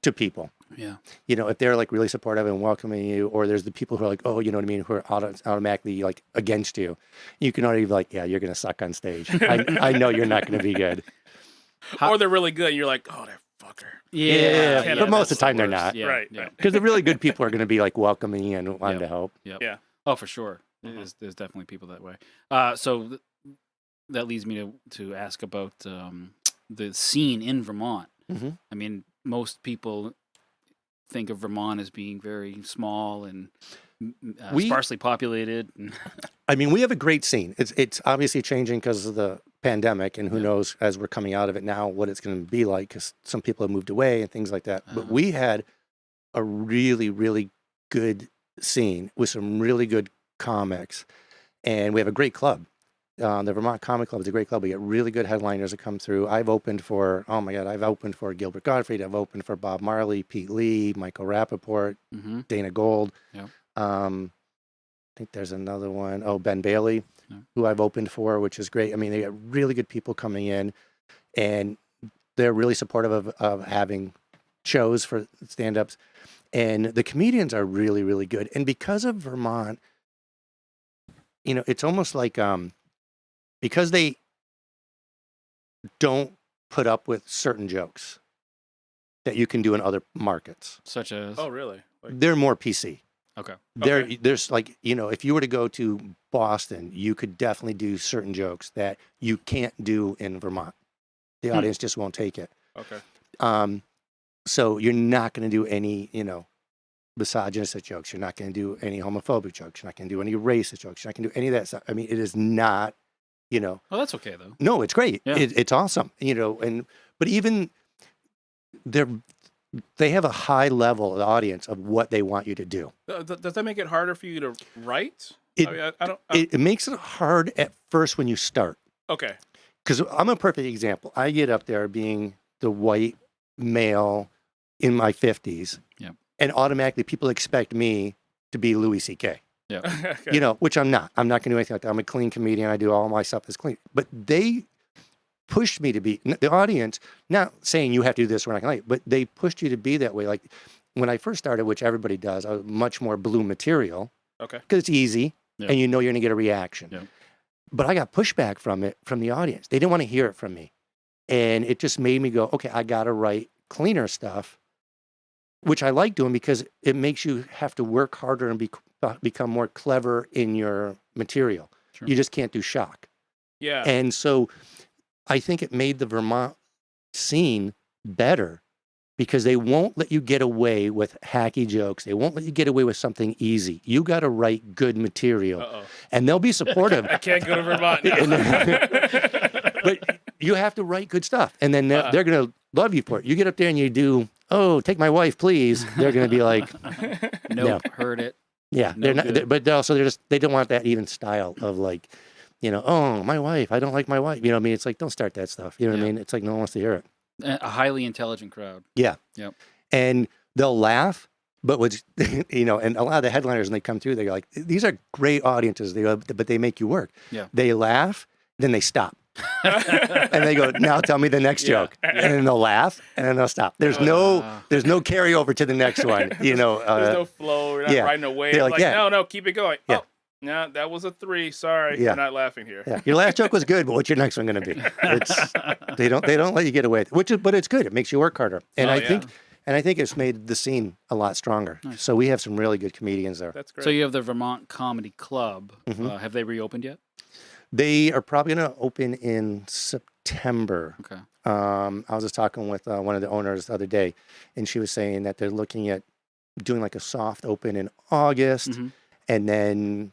to people. Yeah. If they're like really supportive and welcoming you, or there's the people who are like, oh, you know what I mean, who are automatically like against you. You can already be like, yeah, you're going to suck on stage. I know you're not going to be good. Or they're really good and you're like, oh, that fucker. Yeah. But most of the time they're not. Yeah. Right. Because the really good people are going to be like welcoming and wanting to help. Yep. Yeah. Oh, for sure. There's definitely people that way. So that leads me to ask about the scene in Vermont. Mm-hmm. I mean, most people think of Vermont as being very small and sparsely populated. I mean, we have a great scene. It's obviously changing because of the pandemic, and who knows, as we're coming out of it now, what it's going to be like, because some people have moved away and things like that. But we had a really, really good scene with some really good comics, and we have a great club. The Vermont Comic Club is a great club. We get really good headliners that come through. I've opened for Gilbert Gottfried. I've opened for Bob Marley, Pete Lee, Michael Rappaport, Dana Gold. Yeah. I think there's another one. Oh, Ben Bailey, who I've opened for, which is great. I mean, they get really good people coming in, and they're really supportive of having shows for stand-ups. And the comedians are really, really good. And because of Vermont, it's almost like... because they don't put up with certain jokes that you can do in other markets. Such as? Oh, really? They're more PC. Okay. There's like, if you were to go to Boston, you could definitely do certain jokes that you can't do in Vermont. The audience just won't take it. Okay. So you're not going to do any, misogynist jokes. You're not going to do any homophobic jokes. You're not going to do any racist jokes. You're not going to do any of that stuff. I mean, it is not... Well, that's okay though. No, it's great. Yeah. It's awesome. But even they have a high level audience of what they want you to do. Does that make it harder for you to write? It makes it hard at first when you start. Okay. Because I'm a perfect example. I get up there being the white male, in my 50s, Yep. and automatically people expect me to be Louis C.K. Yeah. You know, which I'm not. I'm not going to do anything like that. I'm a clean comedian. I do all my stuff is clean. But they pushed me to be, the audience, not saying you have to do this or not, but they pushed you to be that way. Like when I first started, which everybody does, I was much more blue material. Okay. Because it's easy Yeah. and you know you're going to get a reaction. Yeah. But I got pushback from the audience. They didn't want to hear it from me. And it just made me go, okay, I got to write cleaner stuff, which I like doing because it makes you have to work harder and become more clever in your material. Sure. You just can't do shock. Yeah. And so I think it made the Vermont scene better because they won't let you get away with hacky jokes. They won't let you get away with something easy. You got to write good material. Uh-oh. And they'll be supportive. I can't go to Vermont now. But you have to write good stuff. And then they're going to love you for it. You get up there and you do, oh, take my wife, please. They're going to be like, Nope, no. heard it. Yeah. No good. But they don't want that even style of like, you know, oh, my wife, I don't like my wife. You know what I mean? It's like, don't start that stuff. You know what I mean? It's like no one wants to hear it. A highly intelligent crowd. Yeah. Yep. And they'll laugh, but what's, you know, and a lot of the headliners, when they come through, they're like, these are great audiences, but they make you work. Yeah. They laugh, then they stop. And they go, now tell me the next joke. And then they'll laugh, and then they'll stop. There's no carryover to the next one. You know, There's no flow. You're not riding a wave. They're Like, no, keep it going. Yeah. Oh, no, that was a 3. Sorry, Yeah. I'm not laughing here. Yeah. Your last joke was good, but what's your next one going to be? They don't let you get away with it, but it's good. It makes you work harder. And I think it's made the scene a lot stronger. Nice. So we have some really good comedians there. That's great. So you have the Vermont Comedy Club. Mhm. Have they reopened yet? They are probably going to open in September. Okay. I was just talking with one of the owners the other day, and she was saying that they're looking at doing like a soft open in August, Mhm. and then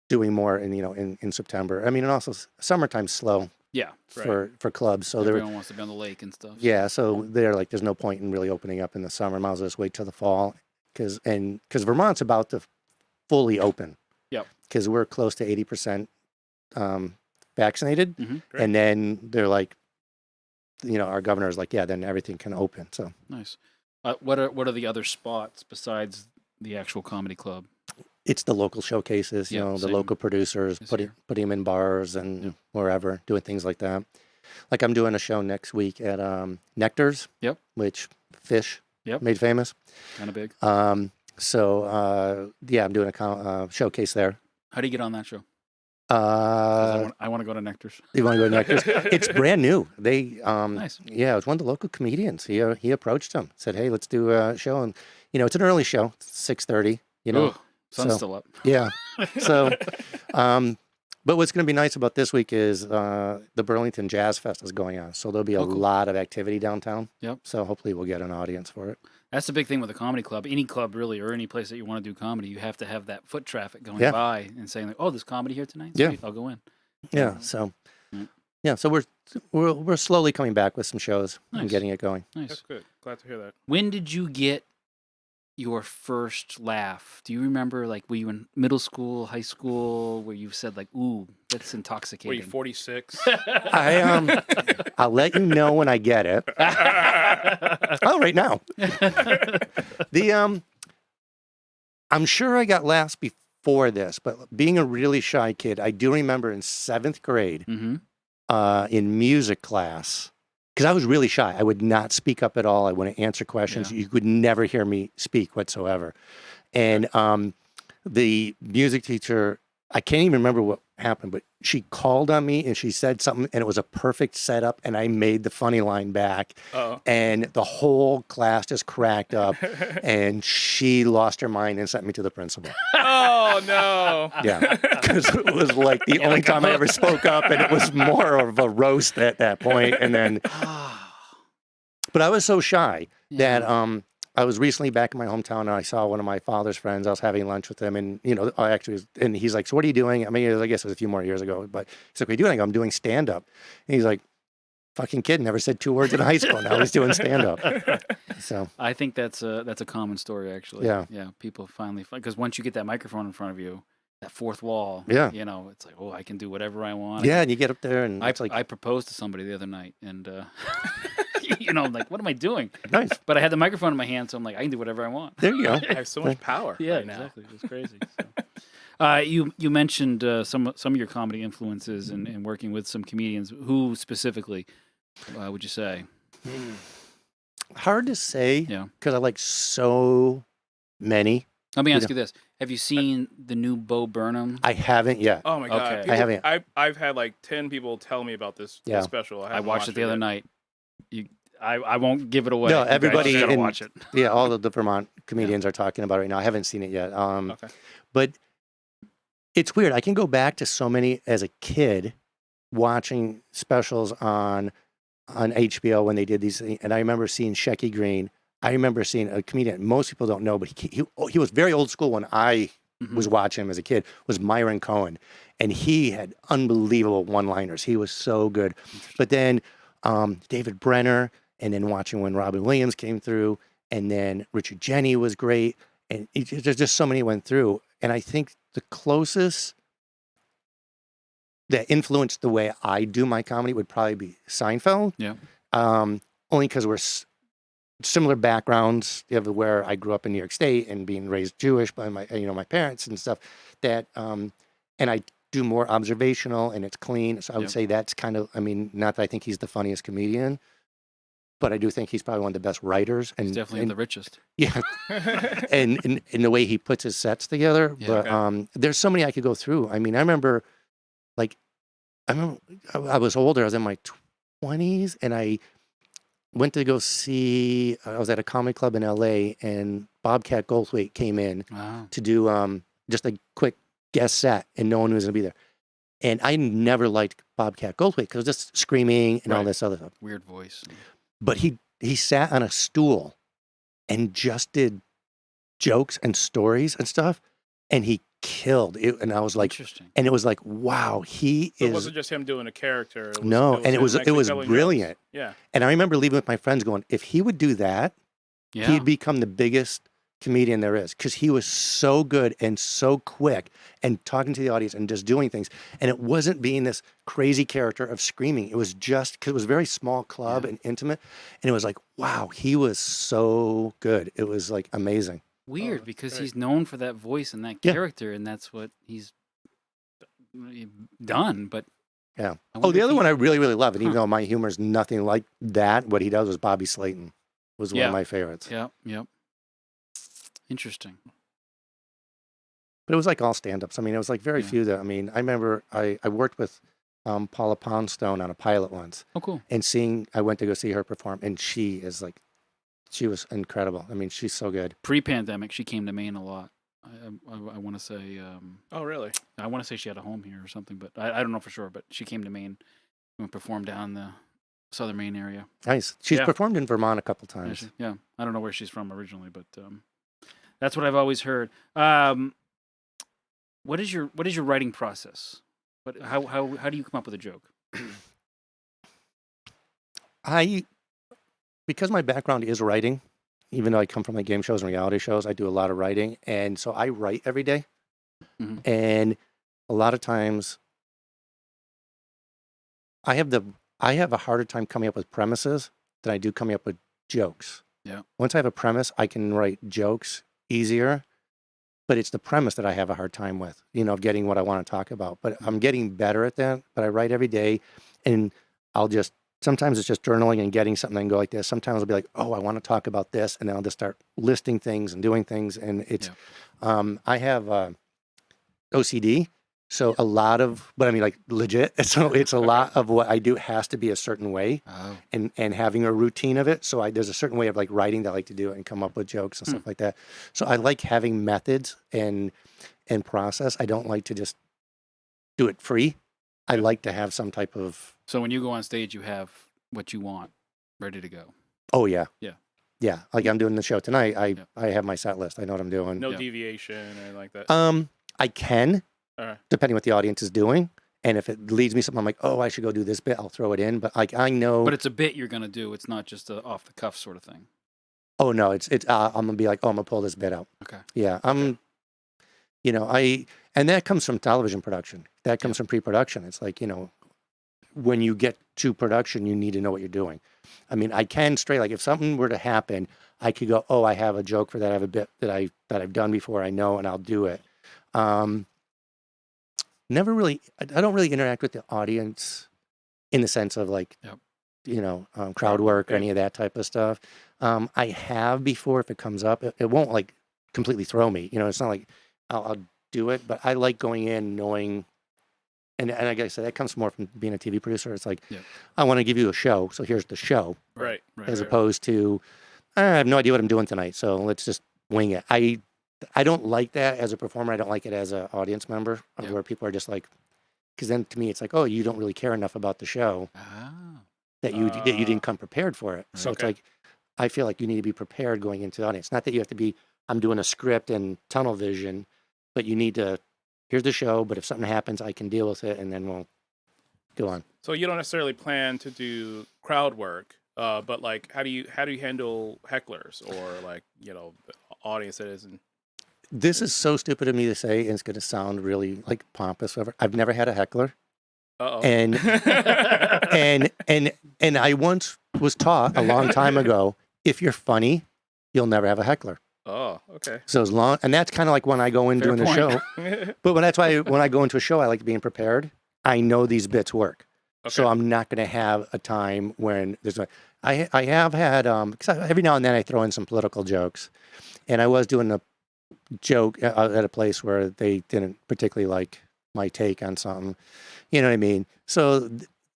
doing more in September. I mean, and also summertime's slow Yeah. for clubs. So Everyone wants to be on the lake and stuff. yeah, so they're like, there's no point in really opening up in the summer. Might as well just wait till the fall, because Vermont's about to fully open. Yep. Because we're close to 80% vaccinated, Mhm. and then they're like, our governor's like, yeah, then everything can open. So Nice. What are the other spots besides the actual comedy club? it's the local showcases, Yeah, the same. local producers, This putting year. them in bars and wherever, doing things like that. Like I'm doing a show next week at Nectar's, Yep. which Fish Yep. made famous. Kind of big. So I'm doing a showcase there. How do you get on that show? 'Cause Uh, I want to go to Nectar's. you want to go to Nectar's? It's brand new. They, Nice. yeah, it was one of the local comedians. He approached him, said, "Hey, let's do a show." And it's an early show, 6:30. Ooh, sun's so- still up. Yeah. So, but what's going to be nice about this week is the Burlington Jazz Fest is going on, so there'll be a cool. lot of activity downtown. Yep. So hopefully we'll get an audience for it. That's the big thing with the comedy club. Any club really, or any place that you want to do comedy, you have to have that foot traffic going Yeah. by and saying like, "Oh, there's comedy here tonight. Yeah. Sweet, I'll go in." Yeah. So, Mm. yeah. So we're slowly coming back with some shows and Nice. getting it going. Nice. That's good. Glad to hear that. When did you get your first laugh? Do you remember, like, were you in middle school, high school, where you said like, "Ooh, that's Were intoxicating"? you 46? I'll let you know when I get it. Oh, right now. I'm sure I got laughs before this, but being a really shy kid, I do remember in 7th grade Mm-hmm. in music class, because I was really shy. I would not speak up at all. I wouldn't answer questions. Yeah. You could never hear me speak whatsoever. And the music teacher, I can't even remember what happened, but she called on me and she said something, and it was a perfect setup, and I made the funny line back. Uh-oh. And the whole class just cracked up, and she lost her mind and sent me to the principal. Oh, no. Yeah, because it was like the only time I ever spoke up, and it was more of a roast at that point. And then, but I was so shy that I was recently back in my hometown, and I saw one of my father's friends. I was having lunch with him, and and he's like, "So what are you doing?" I mean, I guess it was a few more years ago, but he's like, "What are you doing?" I go, "I'm doing stand up." And he's like, "Fucking kid, never said 2 words in high school. Now he's doing stand up." So I think that's a common story, actually. Yeah. Yeah. People finally, because once you get that microphone in front of you, that fourth wall, Yeah. it's like, oh, I can do whatever I want. yeah, and you get up there, and I it's like, I proposed to somebody the other night, and I'm like, what am I doing? Nice. But I had the microphone in my hand, so I'm like, I can do whatever I want. There you go. I have so much power. Yeah, right now. exactly. It's crazy. You mentioned some of your comedy influences and working with some comedians. Who specifically would you say? Hard to say. Yeah. Because I like so many. Let me ask you this: have you seen the new Bo Burnham? I haven't yet. Oh my god! Okay. People- I haven't. I've had like 10 people tell me about this Yeah. special. I haven't watched it the other yet. night. I won't give it away. No, You guys everybody just gotta in- watch it. Yeah, all of the Vermont comedians are talking about it right now. I haven't seen it yet. Okay. But it's weird. I can go back to so many as a kid watching specials on HBO when they did these things. And I remember seeing Shecky Green. I remember seeing a comedian most people don't know, but he was very old school when I was watching him as a kid, was Myron Cohen. And he had unbelievable one-liners. He was so good. But then David Brenner, and then watching when Robin Williams came through, and then Richard Jeni was great. And there's just so many went through. And I think the closest that influenced the way I do my comedy would probably be Seinfeld. Yeah. Only because we're similar backgrounds. You have where I grew up in New York State and being raised Jewish by my parents and stuff. That and I do more observational and it's clean. So I would say that's kind of. I mean, not that I think he's the funniest comedian, but I do think he's probably one of the best writers. And He's definitely the richest. Yeah. and in the way he puts his sets together. Yeah. But there's so many I could go through. I mean, I remember I was older. I was in my 20s, and I went to go see. I was at a comedy club in LA, and Bobcat Goldthwait came in to do just a quick guest set, and no one was going to be there. And I never liked Bobcat Goldthwait because just screaming and all this other stuff. Weird voice. But he sat on a stool and just did jokes and stories and stuff, and he killed it. And I was like, Interesting. and it was like, wow, he So is. it wasn't just him doing a character. No, and it was actually telling brilliant. jokes. Yeah. And I remember leaving with my friends going, if he would do that, Yeah. he'd become the biggest comedian there is, because he was so good and so quick and talking to the audience and just doing things. And it wasn't being this crazy character of screaming. It was just because it was a very small club and intimate. And it was like, wow, he was so good. It was like amazing. Weird, because he's known for that voice and that Yeah. character, and that's what he's done. But Yeah. I Oh, wonder the if other he- one I really, really love, and even though my humor is nothing like that, what he does was Bobby Slayton was one Yeah. of my favorites. Yep. Interesting. But it was like all stand-ups. I mean, it was like very Yeah. few that, I mean, I remember I worked with Paula Poundstone on a pilot once, Oh, cool. and I went to go see her perform, and she was incredible. I mean, she's so good. Pre-pandemic, she came to Maine a lot. I want to say. Oh, really? I want to say she had a home here or something, but I don't know for sure. But she came to Maine and performed down the southern Maine area. Nice. She's Yeah. performed in Vermont a couple Yeah, times. yeah. I don't know where she's from originally, but that's what I've always heard. What is your writing process? How do you come up with a joke? Because my background is writing, even though I come from like game shows and reality shows, I do a lot of writing. And so I write every day. Mhm. And a lot of times I have a harder time coming up with premises than I do coming up with jokes. Yeah. Once I have a premise, I can write jokes easier, but it's the premise that I have a hard time with, of getting what I want to talk about. But I'm getting better at that. But I write every day, and sometimes it's just journaling and getting something and go like this. Sometimes I'll be like, oh, I want to talk about this. And then I'll just start listing things and doing things. And it's, I have OCD. So but I mean like legit. So it's a lot of what I do has to be a certain way and having a routine of it. So there's a certain way of like writing that I like to do it and come up with jokes and stuff like that. So I like having methods and process. I don't like to just do it free. I like to have some type of. So when you go on stage, you have what you want ready to go. Oh yeah. Yeah. Yeah. Like I'm doing the show tonight. I have my set list. I know what I'm doing. No deviation or anything like that. I can, All right. depending what the audience is doing. And if it leads me something, I'm like, oh, I should go do this bit. I'll throw it in. But like, I know. But it's a bit you're gonna do. It's not just a off the cuff sort of thing. Oh no, it's I'm gonna be like, oh, I'm gonna pull this bit out. Okay. Yeah. And that comes from television production. That comes from pre-production. It's like, when you get to production, you need to know what you're doing. I mean, I can straight, like if something were to happen, I could go, oh, I have a joke for that. I have a bit that I've done before. I know, and I'll do it. Never really, I don't really interact with the audience in the sense of like, crowd work or any of that type of stuff. I have before, if it comes up, it won't like completely throw me. It's not like I'll do it, but I like going in knowing, and like I said, that comes more from being a TV producer. It's like, I want to give you a show, so here's the show. Right. As opposed to, I have no idea what I'm doing tonight, so let's just wing it. I don't like that as a performer. I don't like it as an audience member, where people are just like, because then to me, it's like, oh, you don't really care enough about the show that you didn't come prepared for it. So it's like, I feel like you need to be prepared going into the audience. Not that you have to be, I'm doing a script and tunnel vision, but you need to, here's the show, but if something happens, I can deal with it, and then we'll go on. So you don't necessarily plan to do crowd work, but like, how do you handle hecklers or like, the audience that isn't? This is so stupid of me to say, and it's going to sound really like pompous. Whatever. I've never had a heckler. Uh-oh. And I once was taught a long time ago, if you're funny, you'll never have a heckler. Oh, okay. So and that's kind of like when I go in doing the show. But that's why when I go into a show, I like being prepared. I know these bits work. Okay. So I'm not going to have a time when I have had, because every now and then I throw in some political jokes. And I was doing a joke at a place where they didn't particularly like my take on something. You know what I mean? So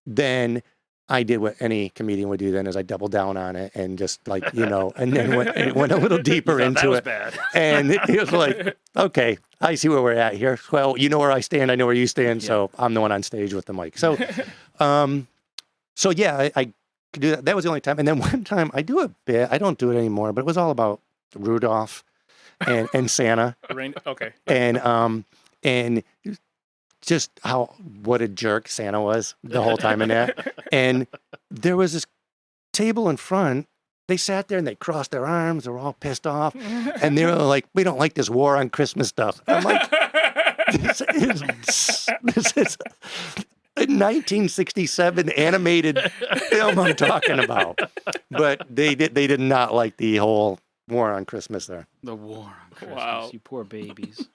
then I did what any comedian would do then, is I doubled down on it and just like, and then went a little deeper into it. Bad. And it was like, okay, I see where we're at here. Well, you know where I stand, I know where you stand, so I'm the one on stage with the mic. So, I could do that. That was the only time. And then one time I do a bit, I don't do it anymore, but it was all about Rudolph and Santa. Okay. And just what a jerk Santa was the whole time in that. And there was this table in front. They sat there and they crossed their arms. They were all pissed off. And they were like, we don't like this war on Christmas stuff. I'm like, this is a 1967 animated film I'm talking about. But they did not like the whole war on Christmas there. The war on Christmas. Wow. You poor babies.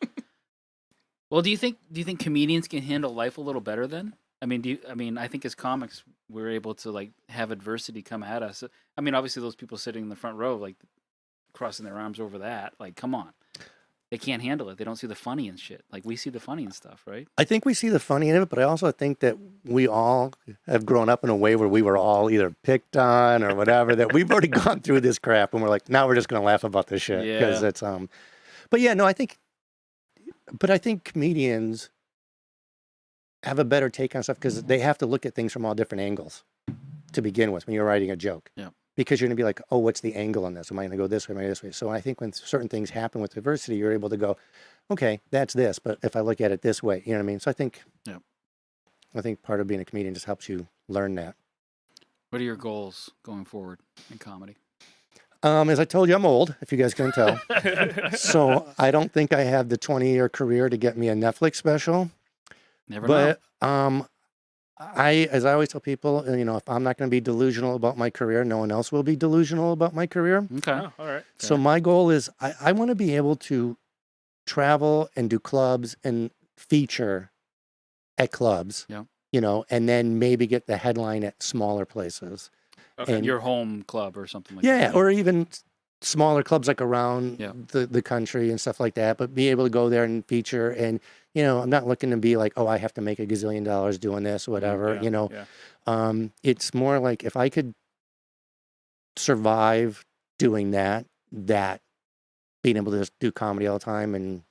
Well, do you think comedians can handle life a little better then? I mean, I think as comics we're able to like have adversity come at us. I mean, obviously those people sitting in the front row, like crossing their arms over that, like, come on. They can't handle it. They don't see the funny and shit. Like we see the funny and stuff, right? I think we see the funny in it, but I also think that we all have grown up in a way where we were all either picked on or whatever, that we've already gone through this crap and we're like, now we're just going to laugh about this shit. Because it's, but yeah, no, I think comedians have a better take on stuff because they have to look at things from all different angles to begin with when you're writing a joke. Yeah. Because you're going to be like, oh, what's the angle on this? Am I going to go this way? Am I this way? So I think when certain things happen with adversity, you're able to go, okay, that's this. But if I look at it this way, you know what I mean? So I think part of being a comedian just helps you learn that. What are your goals going forward in comedy? As I told you, I'm old, if you guys can tell. So I don't think I have the 20-year career to get me a Netflix special. Never know. But as I always tell people, if I'm not going to be delusional about my career, no one else will be delusional about my career. Okay. Oh, all right. So my goal is I want to be able to travel and do clubs and feature at clubs, and then maybe get the headline at smaller places. Okay. And your home club or something like that. Yeah, or even smaller clubs like around the country and stuff like that, but be able to go there and feature. And, I'm not looking to be like, oh, I have to make $1 gazillion doing this, whatever, It's more like if I could survive doing that being able to just do comedy all the time. And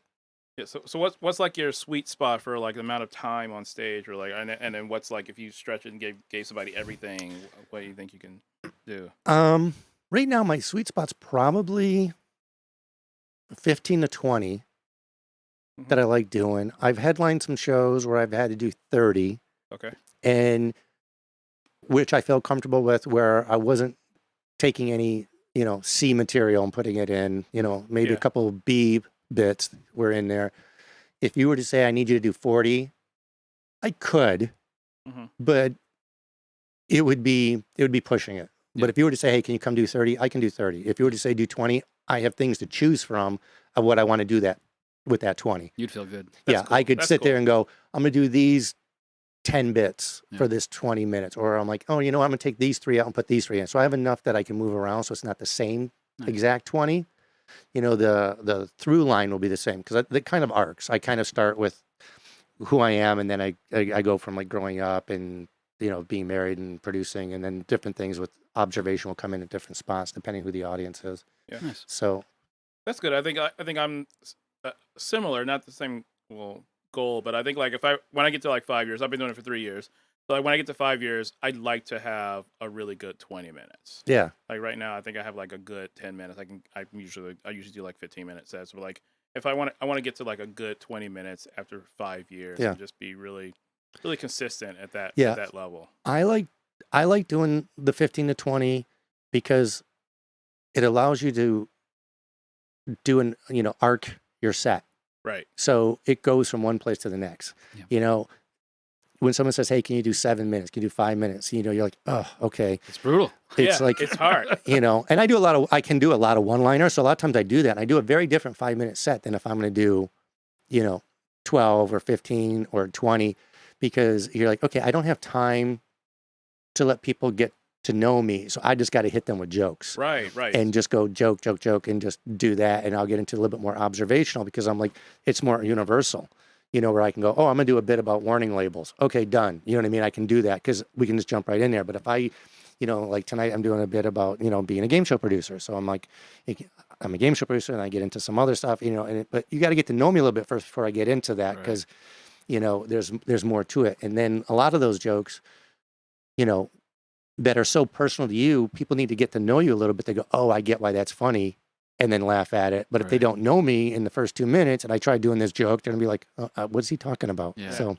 yeah, so what's like your sweet spot for like the amount of time on stage, or like, and then what's like if you stretch it and gave somebody everything, what do you think you can do? Right now my sweet spot's probably 15 to 20 that I like doing. I've headlined some shows where I've had to do 30. Okay. And which I feel comfortable with, where I wasn't taking any, C material and putting it in, maybe a couple of B bits were in there. If you were to say I need you to do 40, I could, but it would be pushing it. But if you were to say, hey, can you come do 30? I can do 30. If you were to say do 20, I have things to choose from of what I want to do that with that 20. You'd feel good. Cool. I could sit there and go, I'm going to do these 10 bits for this 20 minutes. Or I'm like, oh, I'm going to take these 3 out and put these 3 in. So I have enough that I can move around so it's not the same exact 20. The through line will be the same because it kind of arcs. I kind of start with who I am, and then I go from like growing up and being married and producing, and then different things with observation will come in at different spots depending who the audience is. Yeah. Nice. So that's good. I think I'm similar, not the same goal, but I think like when I get to like 5 years, I've been doing it for 3 years. So like when I get to 5 years, I'd like to have a really good 20 minutes. Yeah. Like right now, I think I have like a good 10 minutes. I usually do like 15-minute sets, but like if I want to get to like a good 20 minutes after 5 years and just be really, really consistent at that level. I like doing the 15 to 20 because it allows you to do arc your set. Right. So it goes from one place to the next. Yeah. When someone says, hey, can you do 7 minutes? Can you do 5 minutes? You're like, oh, okay. It's brutal. It's like, it's hard. And I can do a lot of one-liners. So a lot of times I do that. And I do a very different 5-minute set than if I'm going to do, 12 or 15 or 20, because you're like, okay, I don't have time to let people get to know me. So I just got to hit them with jokes. Right. And just go joke, and just do that. And I'll get into a little bit more observational because I'm like, it's more universal. Where I can go, oh, I'm going to do a bit about warning labels. Okay, done. You know what I mean? I can do that because we can just jump right in there. But if I, like tonight I'm doing a bit about, being a game show producer. So I'm like, I'm a game show producer and I get into some other stuff, but you got to get to know me a little bit first before I get into that because, there's more to it. And then a lot of those jokes, that are so personal to you, people need to get to know you a little bit. They go, oh, I get why that's funny. And then laugh at it. But if they don't know me in the first 2 minutes and I try doing this joke, they're going to be like, what's he talking about? Yeah. So,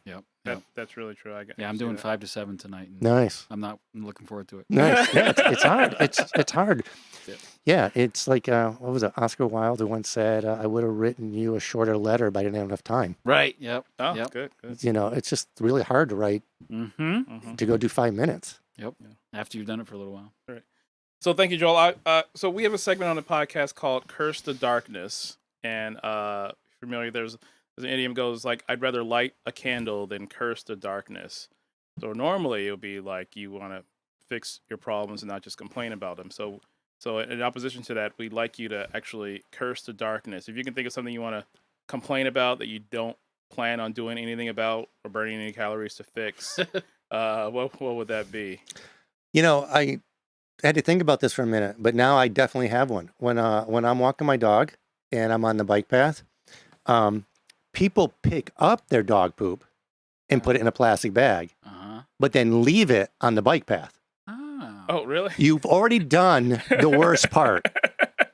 that's really true. I'm doing 5 to 7 tonight. Nice. I'm looking forward to it. Nice. Yeah, it's hard. It's hard. Yeah. Yeah. It's like, what was it? Oscar Wilde once said, I would have written you a shorter letter, but I didn't have enough time. Right. Yep. Oh, yep. Good. It's just really hard to write to go do 5 minutes. Yep. Yeah. After you've done it for a little while. All right. So thank you, Joel. So we have a segment on the podcast called "Curse the Darkness," and familiar, there's an idiom goes like, "I'd rather light a candle than curse the darkness." So normally it would be like you want to fix your problems and not just complain about them. So in opposition to that, we'd like you to actually curse the darkness. If you can think of something you want to complain about that you don't plan on doing anything about or burning any calories to fix, what would that be? I had to think about this for a minute, but now I definitely have one. When I'm walking my dog and I'm on the bike path, people pick up their dog poop and put it in a plastic bag, but then leave it on the bike path. Oh, really? You've already done the worst part.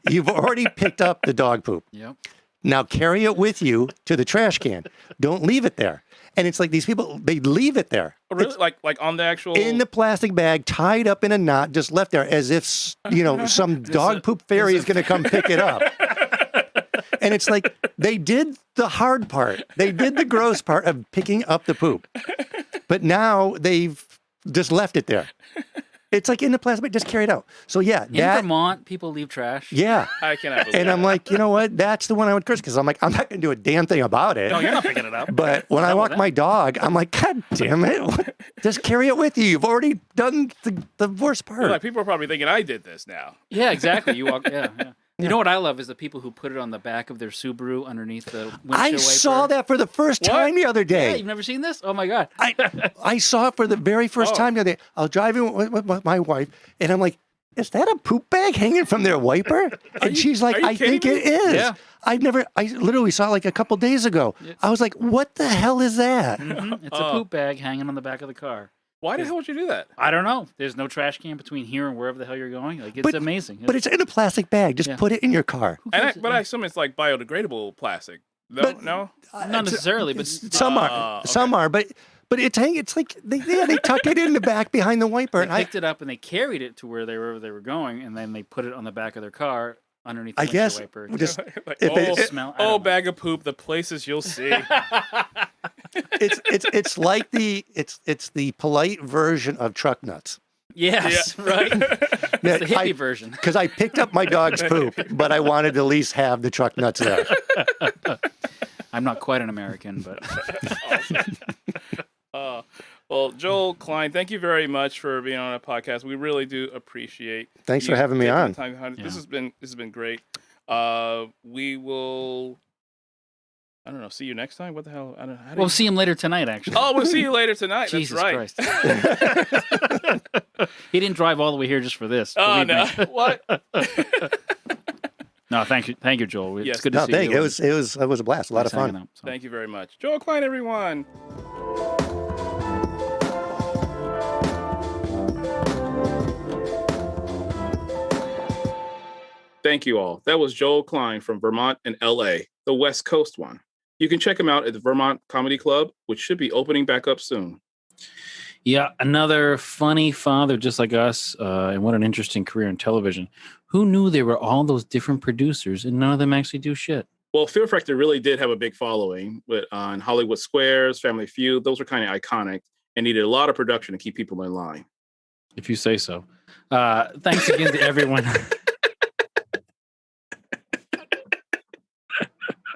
You've already picked up the dog poop. Yep. Now carry it with you to the trash can. Don't leave it there. And it's like these people, they leave it there. Oh, really? Like on the actual... In the plastic bag, tied up in a knot, just left there as if, some dog poop fairy is going to come pick it up. And it's like, they did the hard part. They did the gross part of picking up the poop. But now they've just left it there. It's like in the plastic bag, just carry it out. So yeah. In Vermont, people leave trash. Yeah. I cannot believe And I'm like, you know what? That's the one I would curse because I'm like, I'm not going to do a damn thing about it. No, you're not picking it up. But when I walk my dog, I'm like, God damn it. Just carry it with you. You've already done the worst part. Like people are probably thinking I did this now. Yeah, exactly. You walk, yeah. You know what I love is the people who put it on the back of their Subaru underneath the windshield wiper. I saw that for the first time the other day. Yeah, you've never seen this? Oh my God. I saw it for the very first time the other day. I was driving with my wife, and I'm like, is that a poop bag hanging from their wiper? And she's like, I think it is. Yeah. I literally saw it like a couple days ago. Yeah. I was like, what the hell is that? Mm-hmm. It's a poop bag hanging on the back of the car. Why the hell would you do that? I don't know. There's no trash can between here and wherever the hell you're going. Like it's amazing. But it's in a plastic bag. Just put it in your car. But I assume it's like biodegradable plastic. No? Not necessarily, but some are. Okay. Some are, but it's like they tuck it in the back behind the wiper. They picked it up and they carried it to wherever they were going, and then they put it on the back of their car underneath the windshield wiper. Just like, bag of poop, the places you'll see. It's like it's the polite version of truck nuts. Yes, right. It's the hippie version. Because I picked up my dog's poop, but I wanted to at least have the truck nuts there. I'm not quite an American, but. Well, Joel Klein, thank you very much for being on our podcast. We really do appreciate. Thanks you for having me taking on. the time. Yeah. This has been great. We will. I don't know. See you next time. What the hell? I don't know. We'll see him later tonight, actually. Oh, we'll see you later tonight. Jesus That's right. Christ. He didn't drive all the way here just for this. Oh believe no! me. What? No, thank you, Joel. It's Yes. good to No, see thank you. you. It was a blast. A lot of Nice hanging fun. out, so. Thank you very much, Joel Klein, everyone. Thank you all. That was Joel Klein from Vermont and LA, the West Coast one. You can check him out at the Vermont Comedy Club, which should be opening back up soon. Yeah, another funny father just like us, and what an interesting career in television. Who knew there were all those different producers and none of them actually do shit? Well, Fear Factor really did have a big following on Hollywood Squares, Family Feud. Those were kind of iconic and needed a lot of production to keep people in line. If you say so. Thanks again to everyone.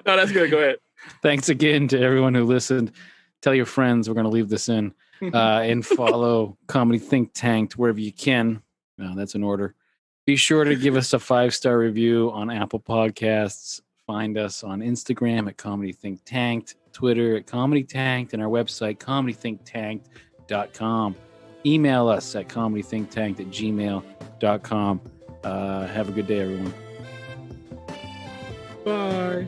No, that's good. Go ahead. Thanks again to everyone who listened. Tell your friends we're going to leave this in. And follow Comedy Think Tank wherever you can. That's an order. Be sure to give us a 5-star review on Apple Podcasts. Find us on Instagram at Comedy Think Tanked, Twitter at Comedy Tanked, and our website, comedythinktanked.com. Email us at comedythinktanked@gmail.com. Have a good day, everyone. Bye.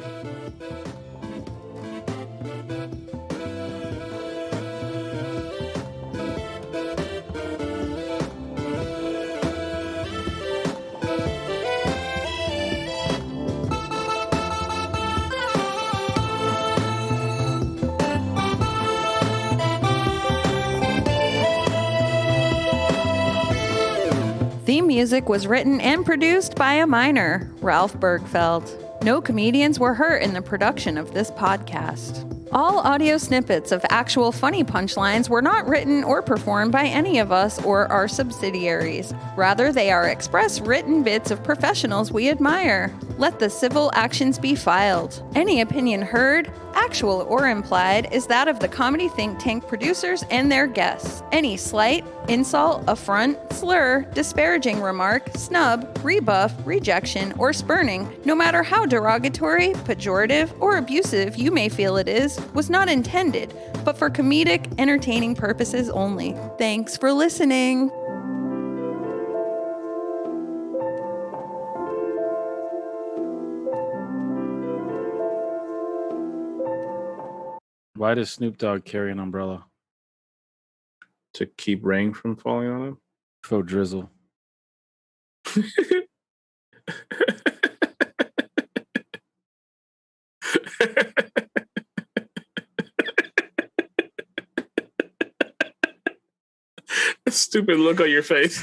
Theme music was written and produced by a minor, Ralph Birgfeld. No comedians were hurt in the production of this podcast. All audio snippets of actual funny punchlines were not written or performed by any of us or our subsidiaries. Rather, they are express written bits of professionals we admire. Let the civil actions be filed. Any opinion heard, actual or implied, is that of the Comedy Think Tank producers and their guests. Any slight, insult, affront, slur, disparaging remark, snub, rebuff, rejection, or spurning, no matter how derogatory, pejorative, or abusive you may feel it is, was not intended, but for comedic, entertaining purposes only. Thanks for listening. Why does Snoop Dogg carry an umbrella? To keep rain from falling on him? For drizzle. Stupid look on your face.